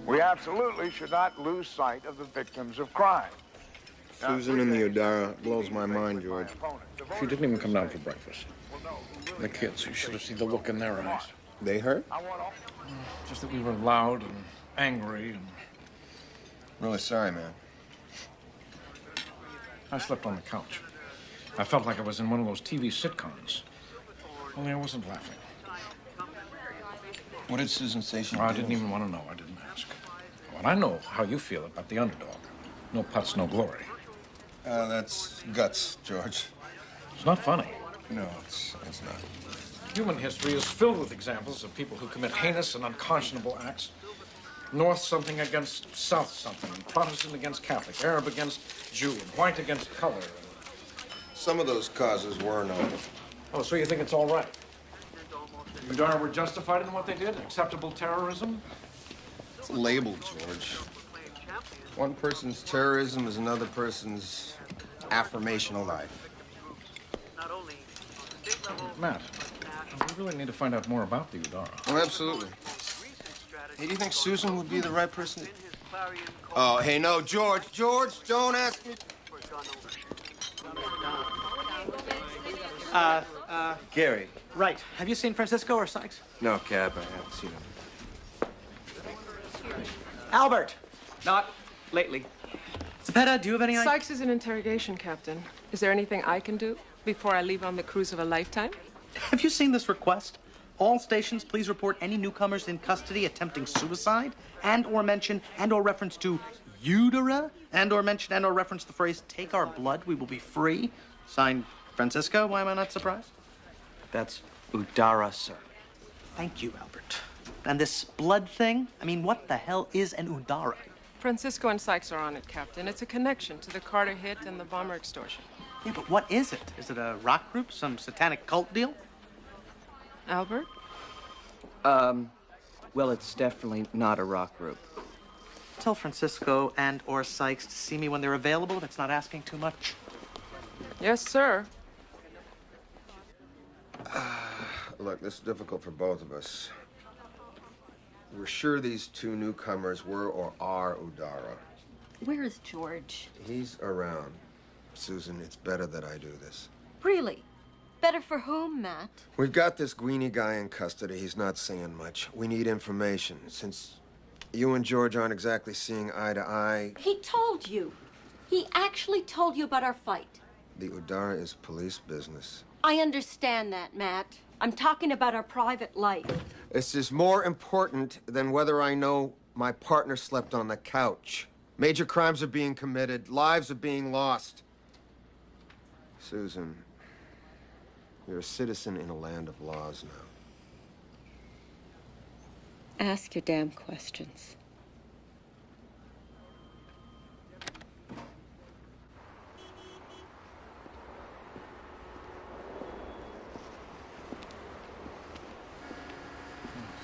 We absolutely should not lose sight of the victims of crime. Susan and the Udara blows my mind, George. She didn't even come down for breakfast. The kids, you should have seen the look in their eyes. They hurt? Just that we were loud and angry and... Really sorry, man. I slept on the couch. I felt like I was in one of those TV sitcoms. Only I wasn't laughing. What did Susan say she did? I didn't even want to know. I didn't ask. Well, I know how you feel about the underdog. No putts, no glory. That's guts, George. It's not funny. No, it's not. Human history is filled with examples of people who commit heinous and unconscionable acts. North something against South something, Protestant against Catholic, Arab against Jew, and white against color. Some of those causes were noble. Oh, so you think it's all right? Udara were justified in what they did? Acceptable terrorism? It's a label, George. One person's terrorism is another person's affirmation of life. Matt, we really need to find out more about the Udara. Oh, absolutely. Hey, do you think Susan would be the right person to... Oh, hey, no, George, don't ask me... Gary. Right. Have you seen Francisco or Sykes? No, Cab, I haven't seen him. Albert! Not lately. Zepeda, do you have any idea? Sykes is in interrogation, Captain. Is there anything I can do before I leave on the cruise of a lifetime? Have you seen this request? All stations, please report any newcomers in custody attempting suicide and/or mention and/or reference to Udara, and/or mention and/or reference the phrase, take our blood, we will be free. Signed, Francisco. Why am I not surprised? That's Udara, sir. Thank you, Albert. And this blood thing? I mean, what the hell is an Udara? Francisco and Sykes are on it, Captain. It's a connection to the Carter hit and the bomber extortion. Yeah, but what is it? Is it a rock group? Some satanic cult deal? Albert? Well, it's definitely not a rock group. Tell Francisco and/or Sykes to see me when they're available if it's not asking too much. Yes, sir. Look, this is difficult for both of us. We're sure these two newcomers were or are Udara. Where is George? He's around. Susan, it's better that I do this. Really? Better for whom, Matt? We've got this Greeny guy in custody. He's not saying much. We need information. Since you and George aren't exactly seeing eye to eye, He told you. He actually told you about our fight. the Udara is police business. I understand that, Matt. I'm talking about our private life. This is more important than whether I know my partner slept on the couch. Major crimes are being committed. Lives are being lost. Susan, you're a citizen in a land of laws now. Ask your damn questions.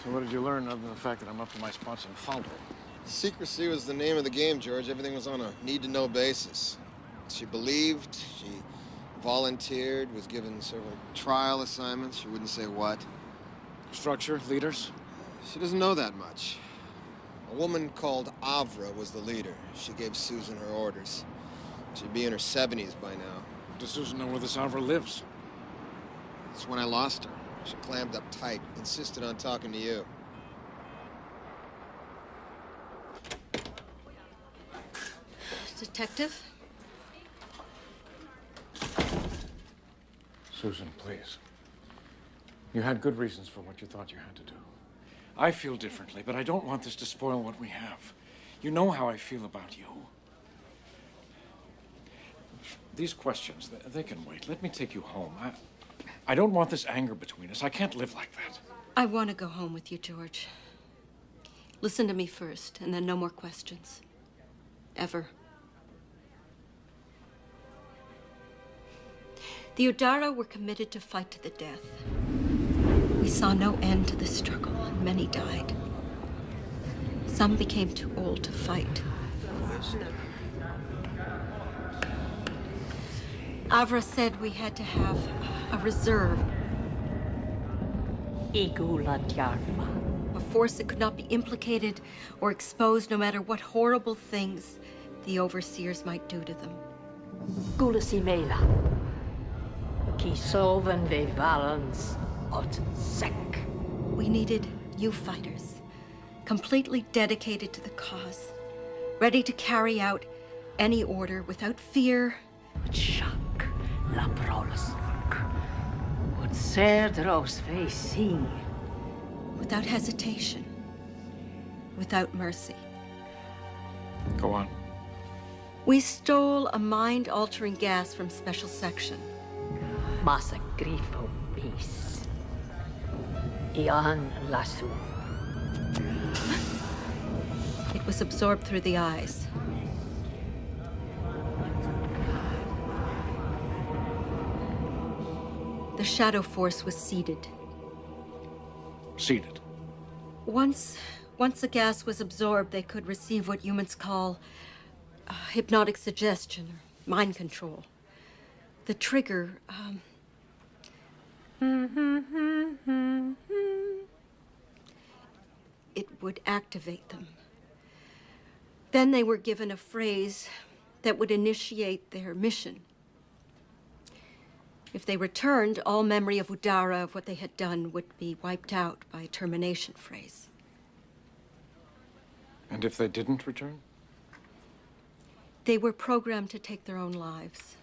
So what did you learn other than the fact that I'm up to my spots in Faldo? Secrecy was the name of the game, George. Everything was on a need-to-know basis. She believed, she volunteered, was given several trial assignments. She wouldn't say what. Structure, leaders? She doesn't know that much. A woman called Avra was the leader. She gave Susan her orders. She'd be in her 70s by now. Does Susan know where this Avra lives? That's when I lost her. She clammed up tight, insisted on talking to you. Detective? Susan, please. You had good reasons for what you thought you had to do. I feel differently, but I don't want this to spoil what we have. You know how I feel about you. These questions, they can wait. Let me take you home. I don't want this anger between us. I can't live like that. I want to go home with you, George. Listen to me first, and then no more questions. Ever. The Udara were committed to fight to the death. We saw no end to the struggle, and many died. Some became too old to fight. Avra said we had to have a reserve. A force that could not be implicated or exposed no matter what horrible things the overseers might do to them. We needed new fighters, completely dedicated to the cause, ready to carry out any order without fear. Without hesitation, without mercy. Go on. We stole a mind-altering gas from Special Section. It was absorbed through the eyes. The shadow force was seeded. Seeded? Once the gas was absorbed, they could receive what humans call hypnotic suggestion or mind control. The trigger, it would activate them. Then they were given a phrase that would initiate their mission. If they returned, all memory of Udara, of what they had done, would be wiped out by a termination phrase. And if they didn't return? They were programmed to take their own lives,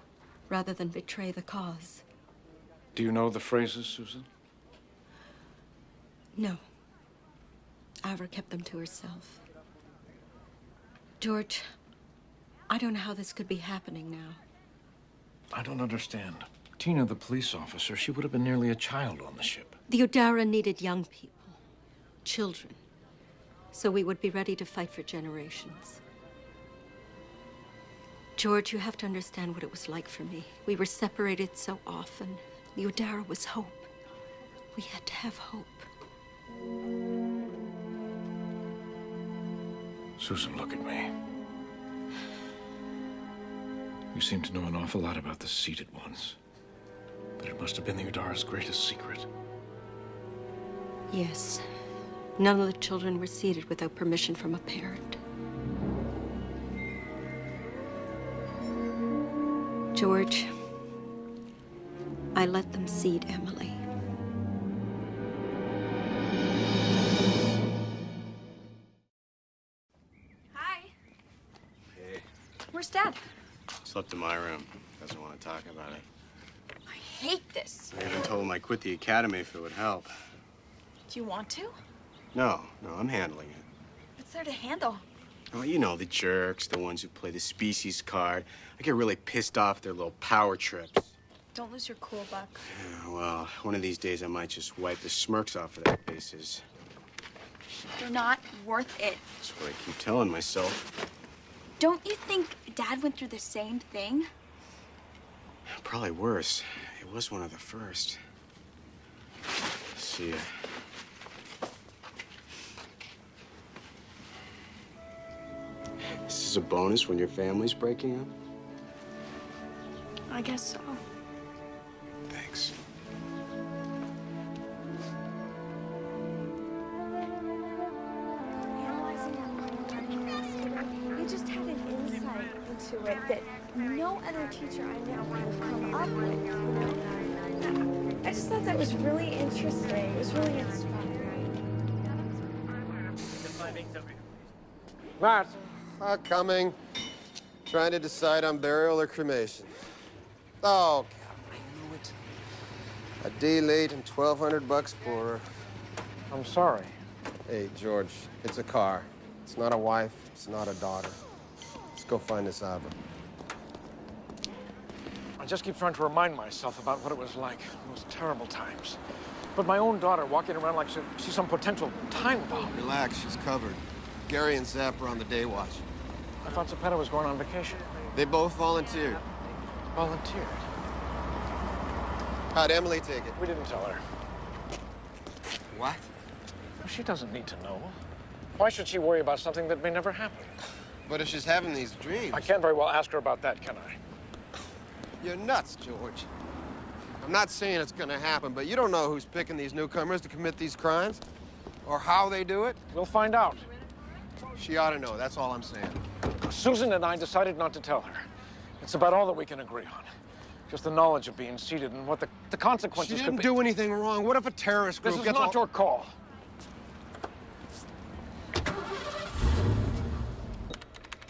rather than betray the cause. Do you know the phrases, Susan? No. Avra kept them to herself. George, I don't know how this could be happening now. I don't understand. Tina, the police officer, she would have been nearly a child on the ship. The Udara needed young people, children, so we would be ready to fight for generations. George, you have to understand what it was like for me. We were separated so often. The Udara was hope. We had to have hope. Susan, look at me. You seem to know an awful lot about the seated ones. But it must have been the Udara's greatest secret. Yes. None of the children were seated without permission from a parent. George, I let them seed Emily. Hi. Hey. Where's Dad? Slept in my room. Doesn't want to talk about it. I hate this. I even told him I quit the academy if it would help. Do you want to? No, I'm handling it. What's there to handle? Oh, you know, the jerks, the ones who play the species card. I get really pissed off at their little power trips. Don't lose your cool, Buck. Yeah, well, one of these days I might just wipe the smirks off of their faces. They're not worth it. That's what I keep telling myself. Don't you think Dad went through the same thing? Probably worse. It was one of the first. See ya. This is a bonus when your family's breaking up? I guess so. Thanks. You just had an insight into it that no other teacher I know would have come up with, you know? I just thought that was really interesting. It was really inspiring. Matt. Coming. Trying to decide on burial or cremation. Oh, God, I knew it. A day late and $1,200 for her. I'm sorry. Hey, George, it's a car. It's not a wife. It's not a daughter. Let's go find this Ava. I just keep trying to remind myself about what it was like, those terrible times. But my own daughter walking around like she's some potential time bomb. Relax, she's covered. Gary and Zapp are on the day watch. I thought Zapata was going on vacation. They both volunteered. Volunteered? How'd Emily take it? We didn't tell her. What? Well, she doesn't need to know. Why should she worry about something that may never happen? But if she's having these dreams... I can't very well ask her about that, can I? You're nuts, George. I'm not saying it's gonna happen, but you don't know who's picking these newcomers to commit these crimes? Or how they do it? We'll find out. She ought to know, that's all I'm saying. Susan and I decided not to tell her. It's about all that we can agree on. Just the knowledge of being seated and what the consequences She could didn't be. do anything wrong. What if a terrorist group This is gets not your call.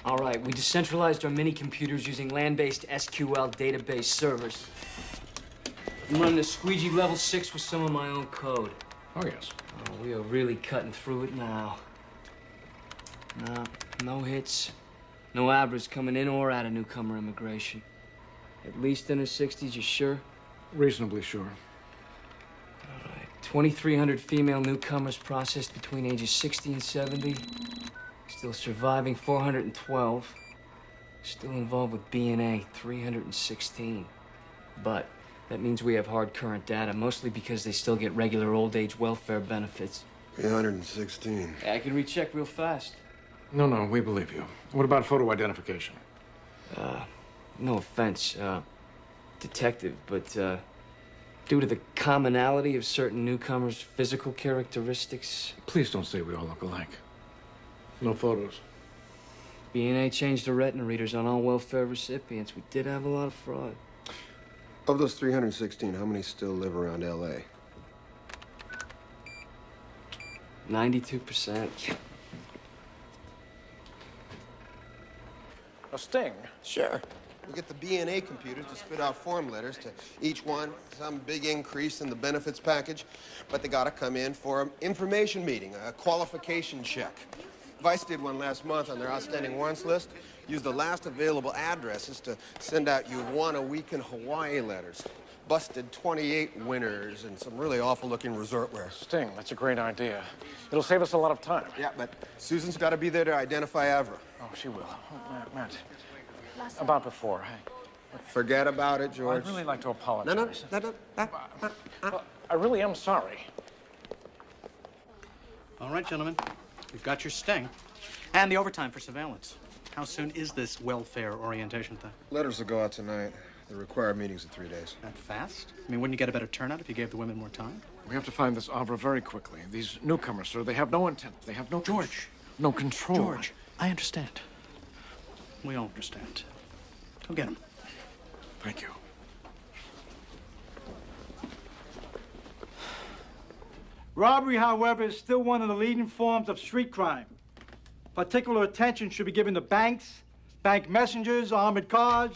All right, we decentralized our mini computers using land-based SQL database servers. I'm running a squeegee level 6 with some of my own code. Oh, yes. Oh, we are really cutting through it now. No hits. No Abras coming in or out of newcomer immigration. At least in her 60s, you sure? Reasonably sure. All right. 2,300 female newcomers processed between ages 60 and 70. Still surviving 412. Still involved with B&A 316. But that means we have hard current data, mostly because they still get regular old age welfare benefits. 316. I can recheck real fast. No, we believe you. What about photo identification? No offense, detective, but due to the commonality of certain newcomers' physical characteristics... Please don't say we all look alike. No photos. B&A changed the retina readers on all welfare recipients. We did have a lot of fraud. Of those 316, how many still live around L.A.? 92%. A sting? Sure. We get the B&A computers to spit out form letters to each one, some big increase in the benefits package, but they gotta come in for an information meeting, a qualification check. Vice did one last month on their outstanding warrants list. Used the last available addresses to send out "You Want a Week in Hawaii" letters. Busted 28 winners and some really awful-looking resort wear. Sting, that's a great idea. It'll save us a lot of time. Yeah, but Susan's got to be there to identify Ava. Oh, she will. Oh, Matt. About before. Hey. Forget about it, George. I'd really like to apologize. No. Well, I really am sorry. All right, gentlemen. We've got your sting. And the overtime for surveillance. How soon is this welfare orientation thing? Letters will go out tonight. The required meeting's in 3 days. That fast? I mean, wouldn't you get a better turnout if you gave the women more time? We have to find this Ava very quickly. These newcomers, sir, they have no intent. They have no... George. No control. George, I understand. We all understand. Go get him. Thank you. Robbery, however, is still one of the leading forms of street crime. Particular attention should be given to banks, bank messengers, armored cars,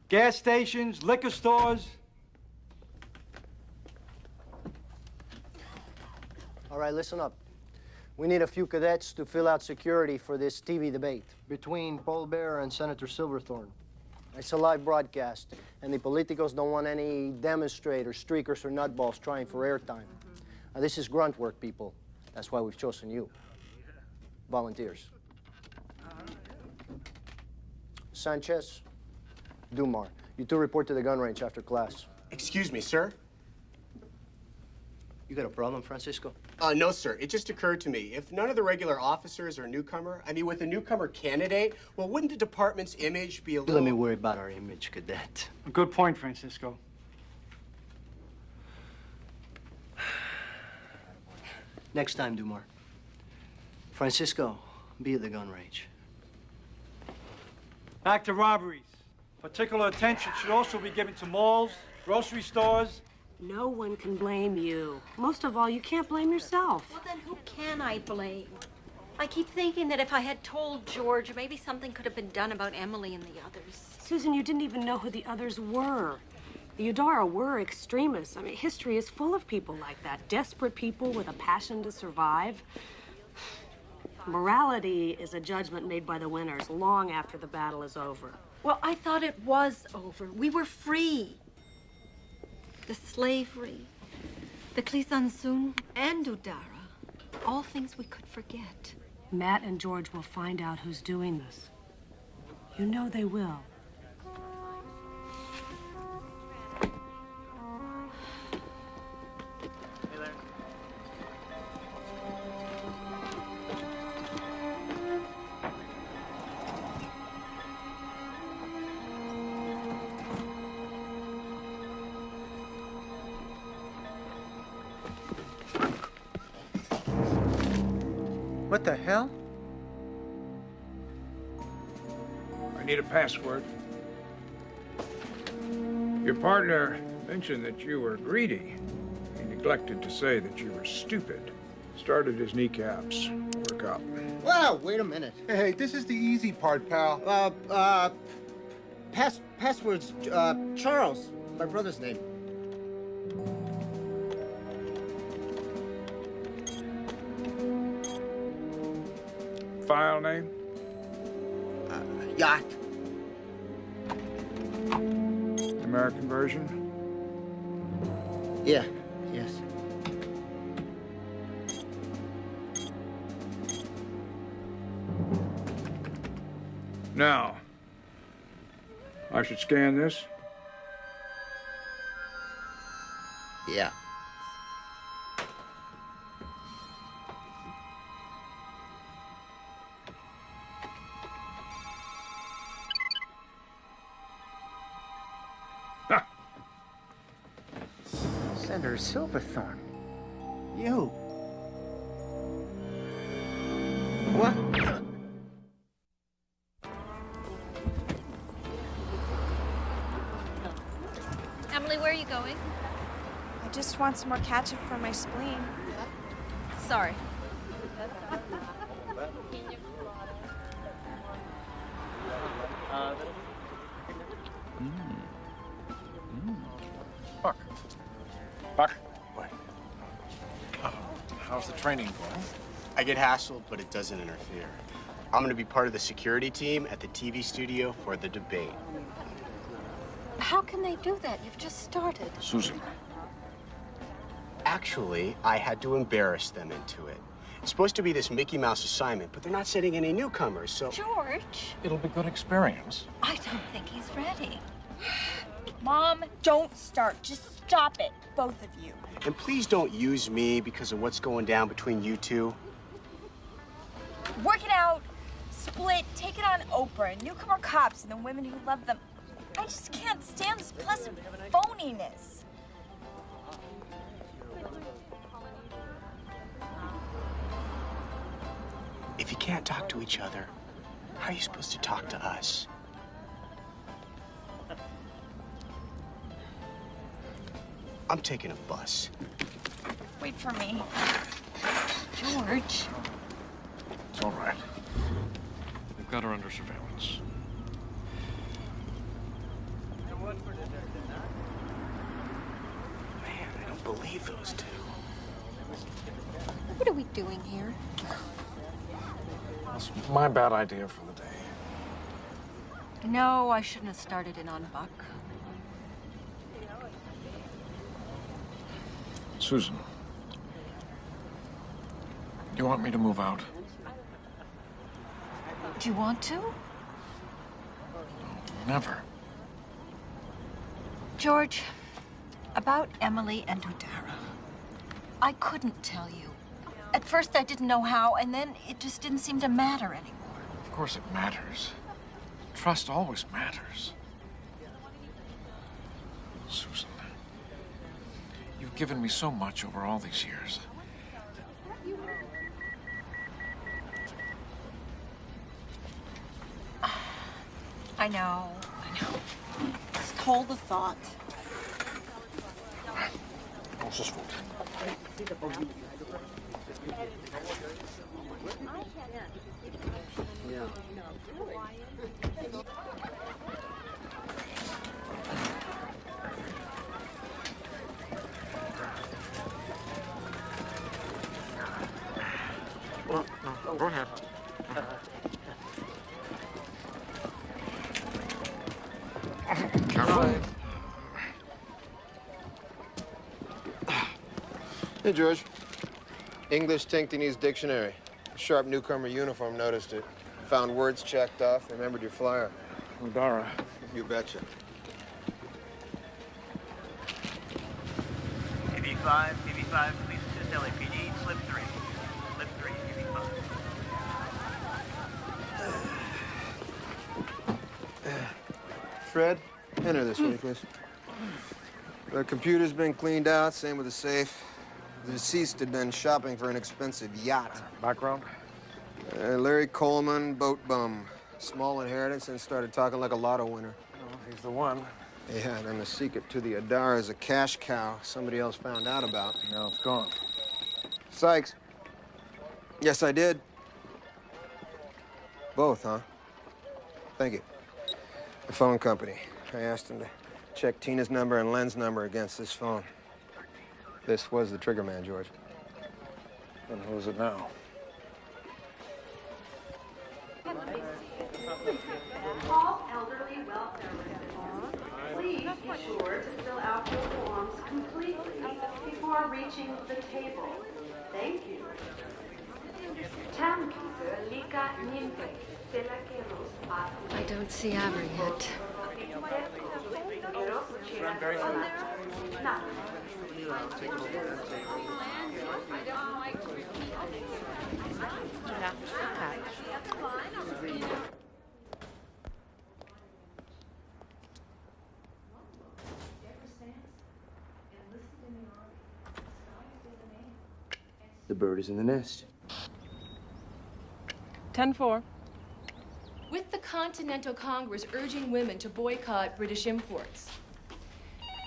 gas stations, liquor stores. All right, listen up. We need a few cadets to fill out security for this TV debate between Paul Bear and Senator Silverthorne. It's a live broadcast, and the politicos don't want any demonstrators, streakers, or nutballs trying for airtime. Now, this is grunt work, people. That's why we've chosen you. Volunteers. Sanchez, Dumar, you two report to the gun range after class. Excuse me, sir? You got a problem, Francisco? No, sir. It just occurred to me. If none of the regular officers are newcomer, I mean, with a newcomer candidate, well, wouldn't the department's image be a little... Let me worry about our image, cadet. A good point, Francisco. Next time, Dumar. Francisco, be at the gun range. Back to robberies. Particular attention should also be given to malls, grocery stores. No one can blame you. Most of all, you can't blame yourself. Well, then who can I blame? I keep thinking that if I had told George, maybe something could have been done about Emily and the others. Susan, you didn't even know who the others were. The Udara were extremists. I mean, history is full of people like that. Desperate people with a passion to survive. Morality is a judgment made by the winners long after the battle is over. Well, I thought it was over. We were free. The slavery, the Klisansun, and Udara. All things we could forget. Matt and George will find out who's doing this. You know they will. What the hell? I need a password. Your partner mentioned that you were greedy. He neglected to say that you were stupid. Started his kneecaps. Work up. Wow, wait a minute. Hey, this is the easy part, pal. Password's, Charles, my brother's name. File name? Yacht. American version? Yeah, yes. Now, I should scan this? Yeah. Senator Silverthorne. You. What? Emily, where are you going? I just want some more ketchup for my spleen. Sorry. Buck. Buck. How's the training going? I get hassled, but it doesn't interfere. I'm going to be part of the security team at the TV studio for the debate. How can they do that? You've just started. Susan. Actually, I had to embarrass them into it. It's supposed to be this Mickey Mouse assignment, but they're not setting any newcomers, so... George! It'll be good experience. I don't think he's ready. Mom, don't start. Just stop it, both of you. And please don't use me because of what's going down between you two. Work it out, split, take it on Oprah, newcomer cops, and the women who love them. I just can't stand this pleasant phoniness. If you can't talk to each other, how are you supposed to talk to us? I'm taking a bus. Wait for me. George. It's all right. We've got her under surveillance. Man, I don't believe those two. What are we doing here? It's my bad idea for the day. No, I shouldn't have started in on Buck. Susan. You want me to move out? Do you want to? Never. George, about Emily and Udara. I couldn't tell you. At first I didn't know how, and then it just didn't seem to matter anymore. Of course it matters. Trust always matters. Susan, you've given me so much over all these years. I know. Just hold the thought. What's this for? Well, no, go ahead. Careful. Hey, George. English Tinctonese dictionary. Sharp newcomer uniform noticed it. Found words checked off. Remembered your flyer. Udara. You betcha. PV5, please assist LAPD. Slip 3. Slip 3, PV5. Fred, enter this way, please. The computer's been cleaned out, same with the safe. The deceased had been shopping for an expensive yacht. Background? Larry Coleman, boat bum. Small inheritance and started talking like a lotto winner. Oh, he's the one. Yeah, and then the secret to the Udara is a cash cow somebody else found out about. Now it's gone. Sykes. Yes, I did. Both, huh? Thank you. The phone company. I asked them to check Tina's number and Len's number against this phone. This was the trigger man, George. And who is it now? All elderly welfare residents, please be sure to fill out your forms completely before reaching the table. Thank you. I don't see Ava yet. The bird is in the nest. 10-4. With the Continental Congress urging women to boycott British imports.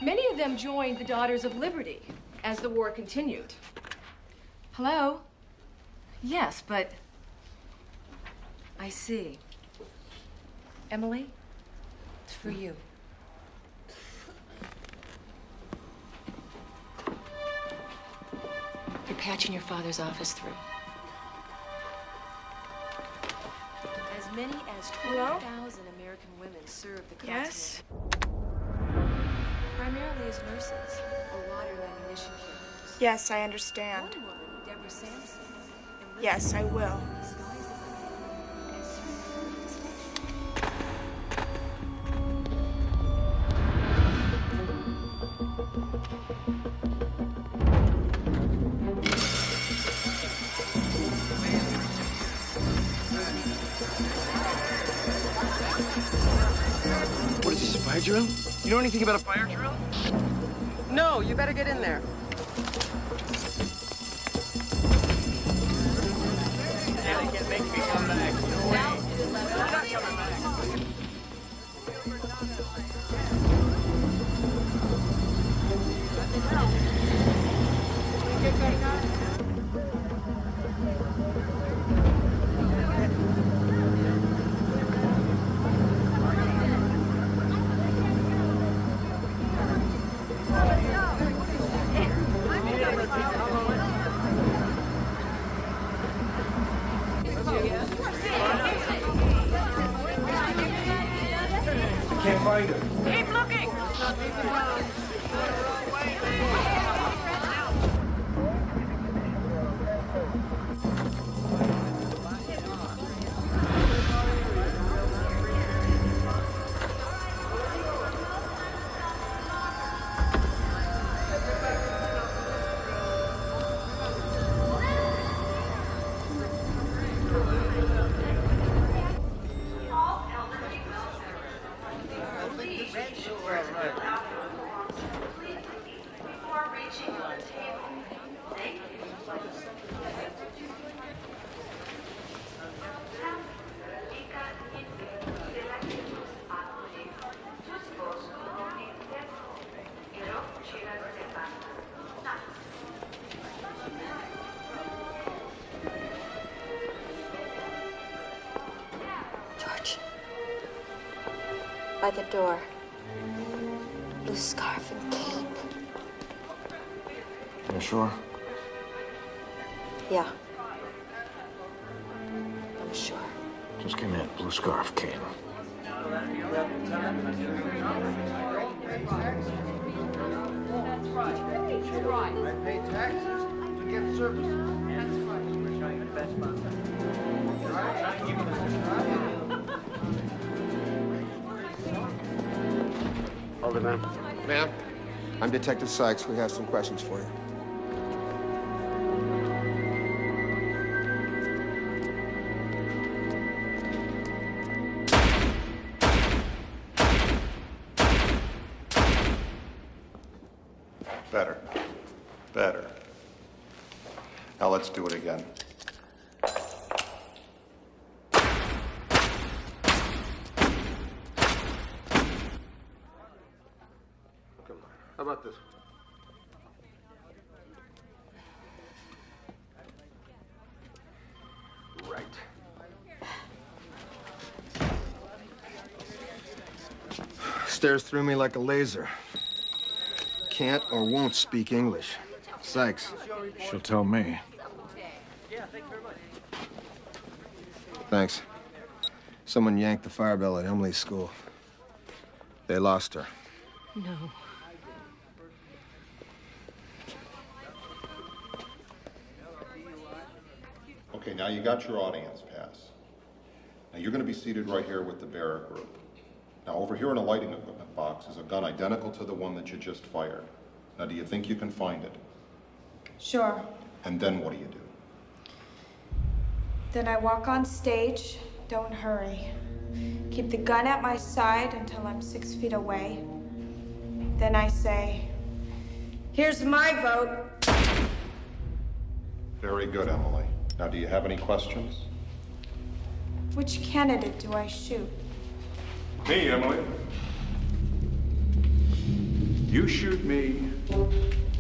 Many of them joined the Daughters of Liberty as the war continued. Hello? Yes, but I see. Emily, it's for you. You're patching your father's office through. many as 20,000 American women serve the continent. Yes? Primarily as nurses or water and ammunition carriers. Yes, I understand. One woman, Deborah Sampson. Yes, I will. What is this, a fire drill? You know anything about a fire drill? No, you better get in there. Can't find her. Keep looking! George. By the door. Blue scarf and cape. You sure? Yeah. I'm sure. Just came in. Blue scarf, cane. I pay taxes to get services. Hold it, ma'am. Ma'am? I'm Detective Sykes. We have some questions for you. Better. Better. Now let's do it again. How about this? Right. Stares through me like a laser. Can't or won't speak English. Sykes. She'll tell me. Thanks. Someone yanked the fire bell at Emily's school. They lost her. No. Okay, now you got your audience pass. Now you're going to be seated right here with the bearer group. Now over here in a lighting equipment box is a gun identical to the one that you just fired. Now do you think you can find it? Sure. And then what do you do? Then I walk on stage, don't hurry. Keep the gun at my side until I'm 6 feet away. Then I say, here's my vote. Very good, Emily. Now do you have any questions? Which candidate do I shoot? Me, Emily. You shoot me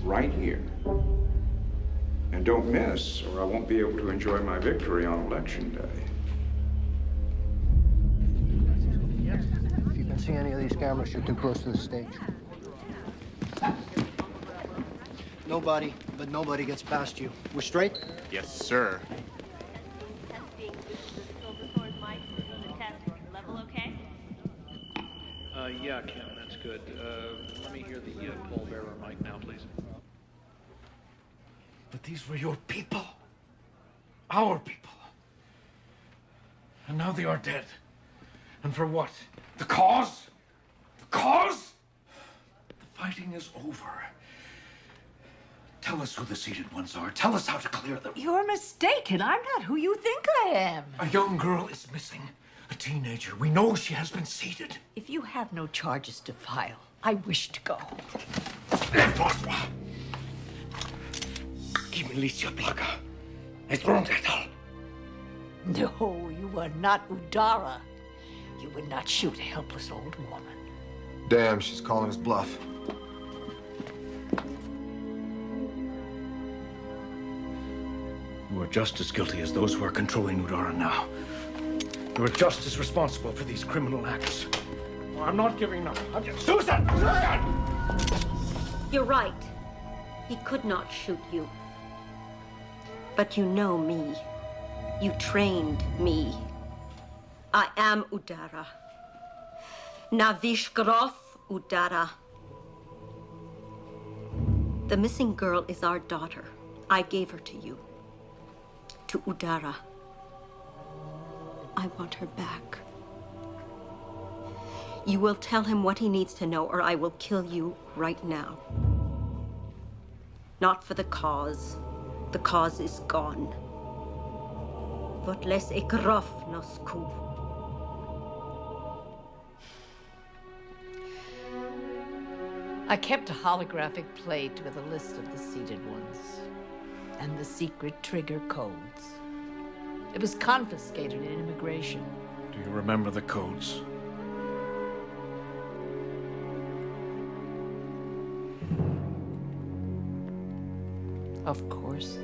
right here. And don't miss, or I won't be able to enjoy my victory on Election Day. If you can see any of these cameras, you're too close to the stage. Nobody, but nobody gets past you. We're straight? Yes, sir. Yeah, Kim, that's good. Let me hear the pallbearer mic now, please. But these were your people. Our people. And now they are dead. And for what? The cause? The cause? The fighting is over. Tell us who the seated ones are. Tell us how to clear them. You're mistaken. I'm not who you think I am. A young girl is missing. A teenager. We know she has been seated. If you have no charges to file, I wish to go. Give me your placa. It's wrong at all. No, you are not Udara. You would not shoot a helpless old woman. Damn, she's calling us bluff. You are just as guilty as those who are controlling Udara now. You are just as responsible for these criminal acts. I'm not giving up. Susan! Susan! You're right. He could not shoot you. But you know me. You trained me. I am Udara. Navishgrov Udara. The missing girl is our daughter. I gave her to you. To Udara. I want her back. You will tell him what he needs to know, or I will kill you right now. Not for the cause. The cause is gone. Votles ekrov nosku. I kept a holographic plate with a list of the seated ones and the secret trigger codes. It was confiscated in immigration. Do you remember the codes? Of course.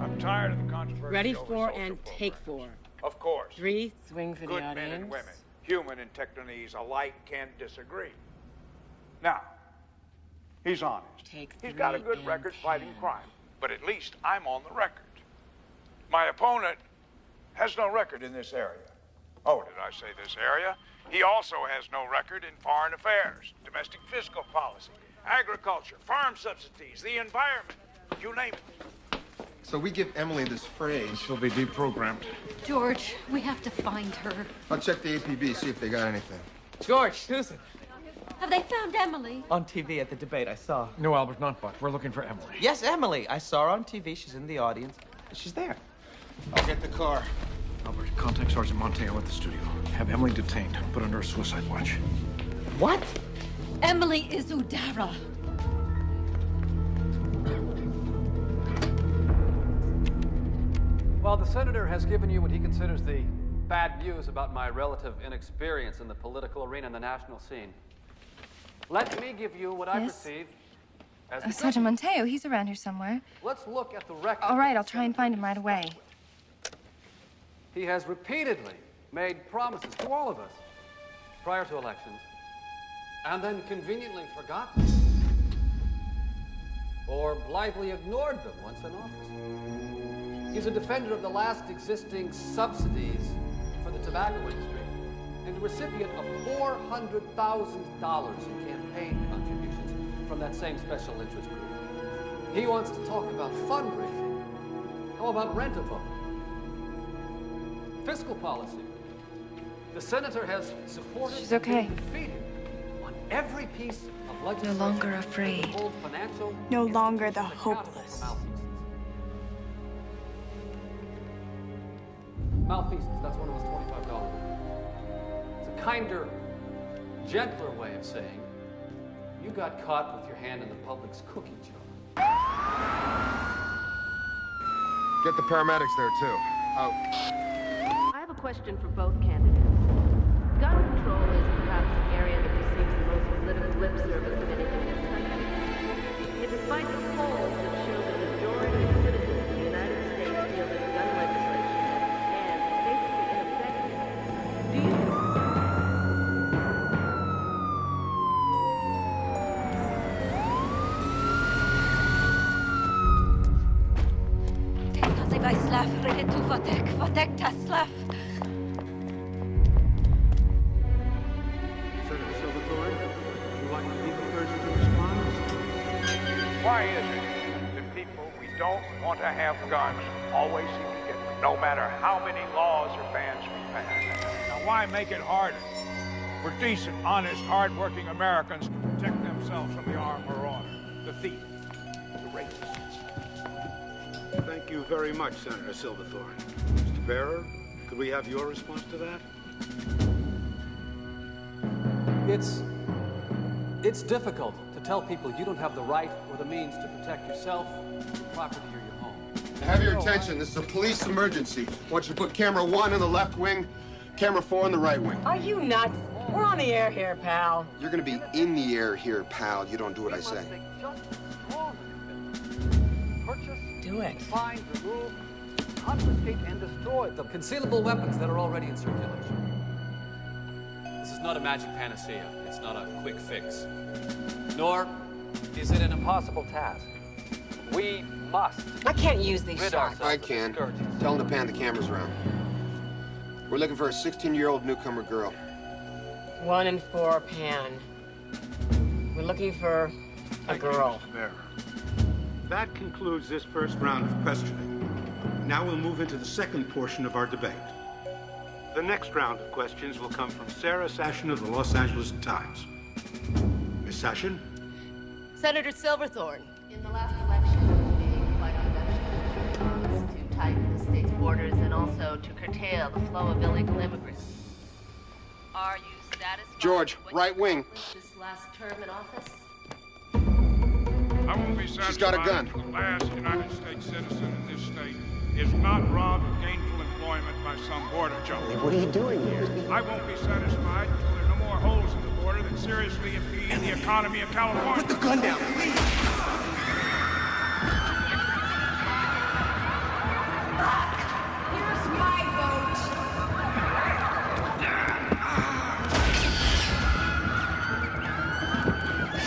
I'm tired of the controversy. Ready over for social and take four. Of course. 3, swing for Good the audience. men and women, human and Tectonese alike, can't disagree. Now, he's honest. He's got a good record fighting crime, but at least I'm on the record. My opponent has no record in this area. Oh, did I say this area? He also has no record in foreign affairs, domestic fiscal policy, agriculture, farm subsidies, the environment, you name it. So we give Emily this phrase. She'll be deprogrammed. George, we have to find her. I'll check the APB, see if they got anything. George, Susan. Have they found Emily? On TV at the debate, I saw. No, Albert, not Buck. We're looking for Emily. Yes, Emily. I saw her on TV. She's in the audience. She's there. I'll get the car. Albert, contact Sergeant Monteo at the studio. Have Emily detained, put under a suicide watch. What? Emily is Udara. While the senator has given you what he considers the bad news about my relative inexperience in the political arena and the national scene, let me give you what I perceive as the Sergeant Monteo, he's around here somewhere. Let's look at the record. All right, I'll try and find him right away. He has repeatedly made promises to all of us prior to elections, and then conveniently forgotten or blithely ignored them once in office. He's a defender of the last existing subsidies for the tobacco industry and a recipient of $400,000 in campaign contributions from that same special interest group. He wants to talk about fundraising. How about rent-a-vote? Fiscal policy. The senator has supported She's okay. and defeated on every piece of No legislation. longer afraid. Both financial No and longer the fiscal hopeless. Malfeasance, that's one of those $25. It's a kinder, gentler way of saying you got caught with your hand in the public's cookie jar. Get the paramedics there, too. Out. I have a question for both candidates. Gun control is perhaps an area that receives the most political lip service of anything in this country. Yet despite the polls that show the majority of citizens in the United States feel that gun legislation and basically ineffective, do you? Kvotek, Teslav. Senator Silverthorne, would you like to be the first to respond? Why is it that people we don't want to have guns always seem to get them, no matter how many laws or bans we pass? Now, why make it harder for decent, honest, hard-working Americans to protect themselves from the armed marauder, the thief, the racist? Thank you very much, Senator Silverthorne. Mr. Bearer, could we have your response to that? It's difficult to tell people you don't have the right or the means to protect yourself, your property, or your home. Have your attention. This is a police emergency. I want you to put camera 1 in the left wing, camera 4 in the right wing. Are you nuts? We're on the air here, pal. You're gonna be in the air here, pal. You don't do what I say. Do it. Find, remove, confiscate, and destroy the concealable weapons that are already in circulation. This is not a magic panacea. It's not a quick fix. Nor is it an impossible task. We must. I can't use these rid shots. I can. Tell them to pan the cameras around. We're looking for a 16-year-old newcomer girl. 1 and 4 pan. We're looking for a girl. Mr. Bearer. That concludes this first round of questioning. Now we'll move into the second portion of our debate. The next round of questions will come from Sarah Sashin of the Los Angeles Times. Miss Sashin? Senator Silverthorne. In the last election, being quite unconventional to tighten the state's borders and also to curtail the flow of illegal immigrants. Are you satisfied? George, right wing. This last term in office? I won't be satisfied. She's got a gun. If the last United States citizen in this state is not robbed of gainful employment by some border junkie. What are you doing here? I won't be satisfied until there are no more holes in the border that seriously impede the economy of California. Put the gun down, please. Here's my vote.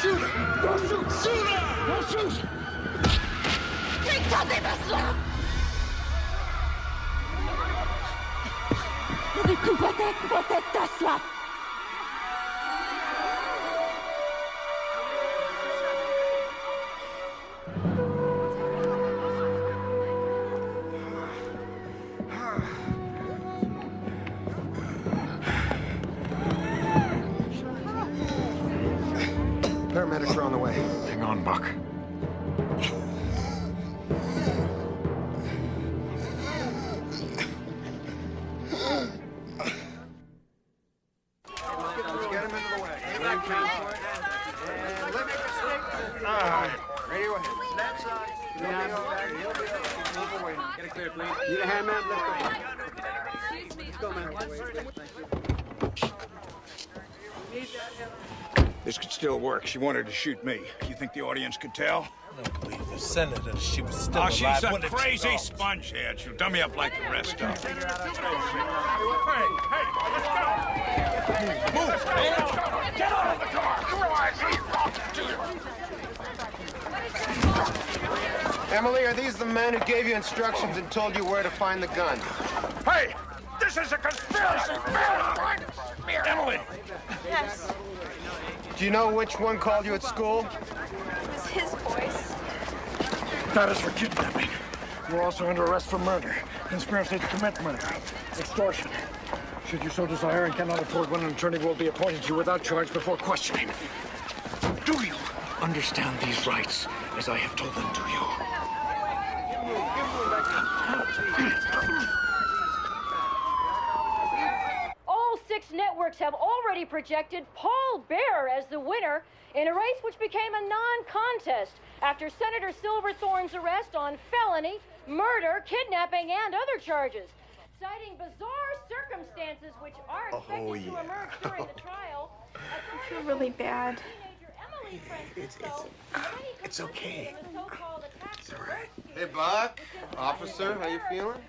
Shoot her! Don't shoot! Shoot her! Don't shoot! Kvotek, Teslav. Paramedics are on the way. Hang on, Buck. This could still work. She wanted to shoot me. You think the audience could tell? I don't believe the senator. She was still alive. She's a when it crazy took off. spongehead. She'll dummy up like the rest of them. Hey, let's go! Move! Get out of the car! You realize Emily, are these the men who gave you instructions and told you where to find the gun? Hey! This is a conspiracy! Emily! Yes. Do you know which one called you at school? It was his voice. That is for kidnapping. You're also under arrest for murder, conspiracy to commit murder, extortion. Should you so desire and cannot afford one, an attorney will be appointed to you without charge before questioning. Do you understand these rights as I have told them to you? All 6 networks have already projected Paul Bearer as the winner in a race which became a non-contest after Senator Silverthorne's arrest on felony, murder, kidnapping, and other charges. Citing bizarre circumstances which are expected to emerge during the trial. I feel really bad. It's okay. It's all right. Hey, Buck. Officer, how you feeling?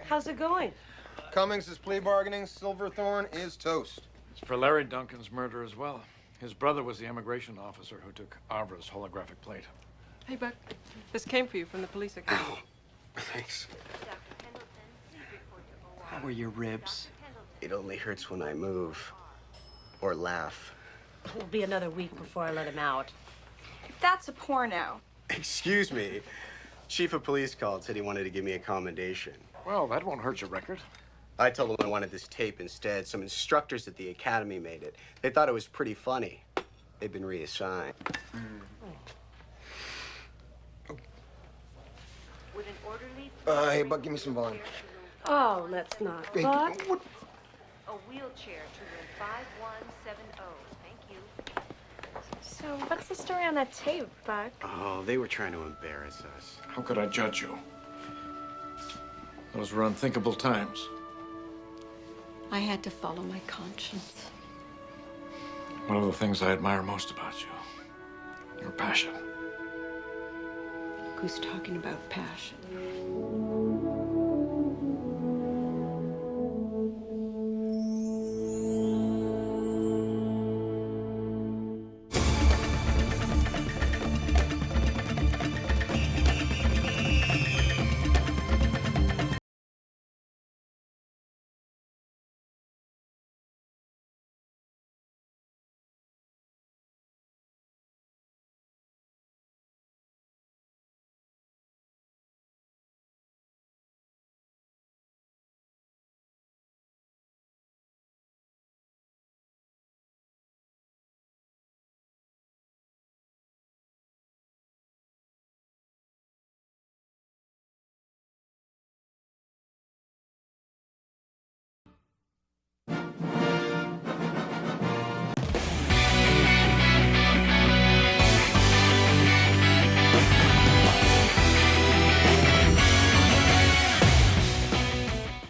How's it going? Cummings is plea bargaining. Silverthorne is toast. It's for Larry Duncan's murder as well. His brother was the immigration officer who took Ava's holographic plate. Hey, Buck. This came for you from the police academy. Thanks. How are your ribs? It only hurts when I move. Or laugh. It'll be another week before I let him out. If that's a porno. Excuse me. Chief of police called, said he wanted to give me a commendation. Well, that won't hurt your record. I told him I wanted this tape instead. Some instructors at the academy made it. They thought it was pretty funny. They've been reassigned. Hey, Buck, give me some volume. Oh, let's not. Hey, Buck? what? A wheelchair to room 5170. Thank you. So, what's the story on that tape, Buck? Oh, they were trying to embarrass us. How could I judge you? Those were unthinkable times. I had to follow my conscience. One of the things I admire most about you, your passion. Who's talking about passion?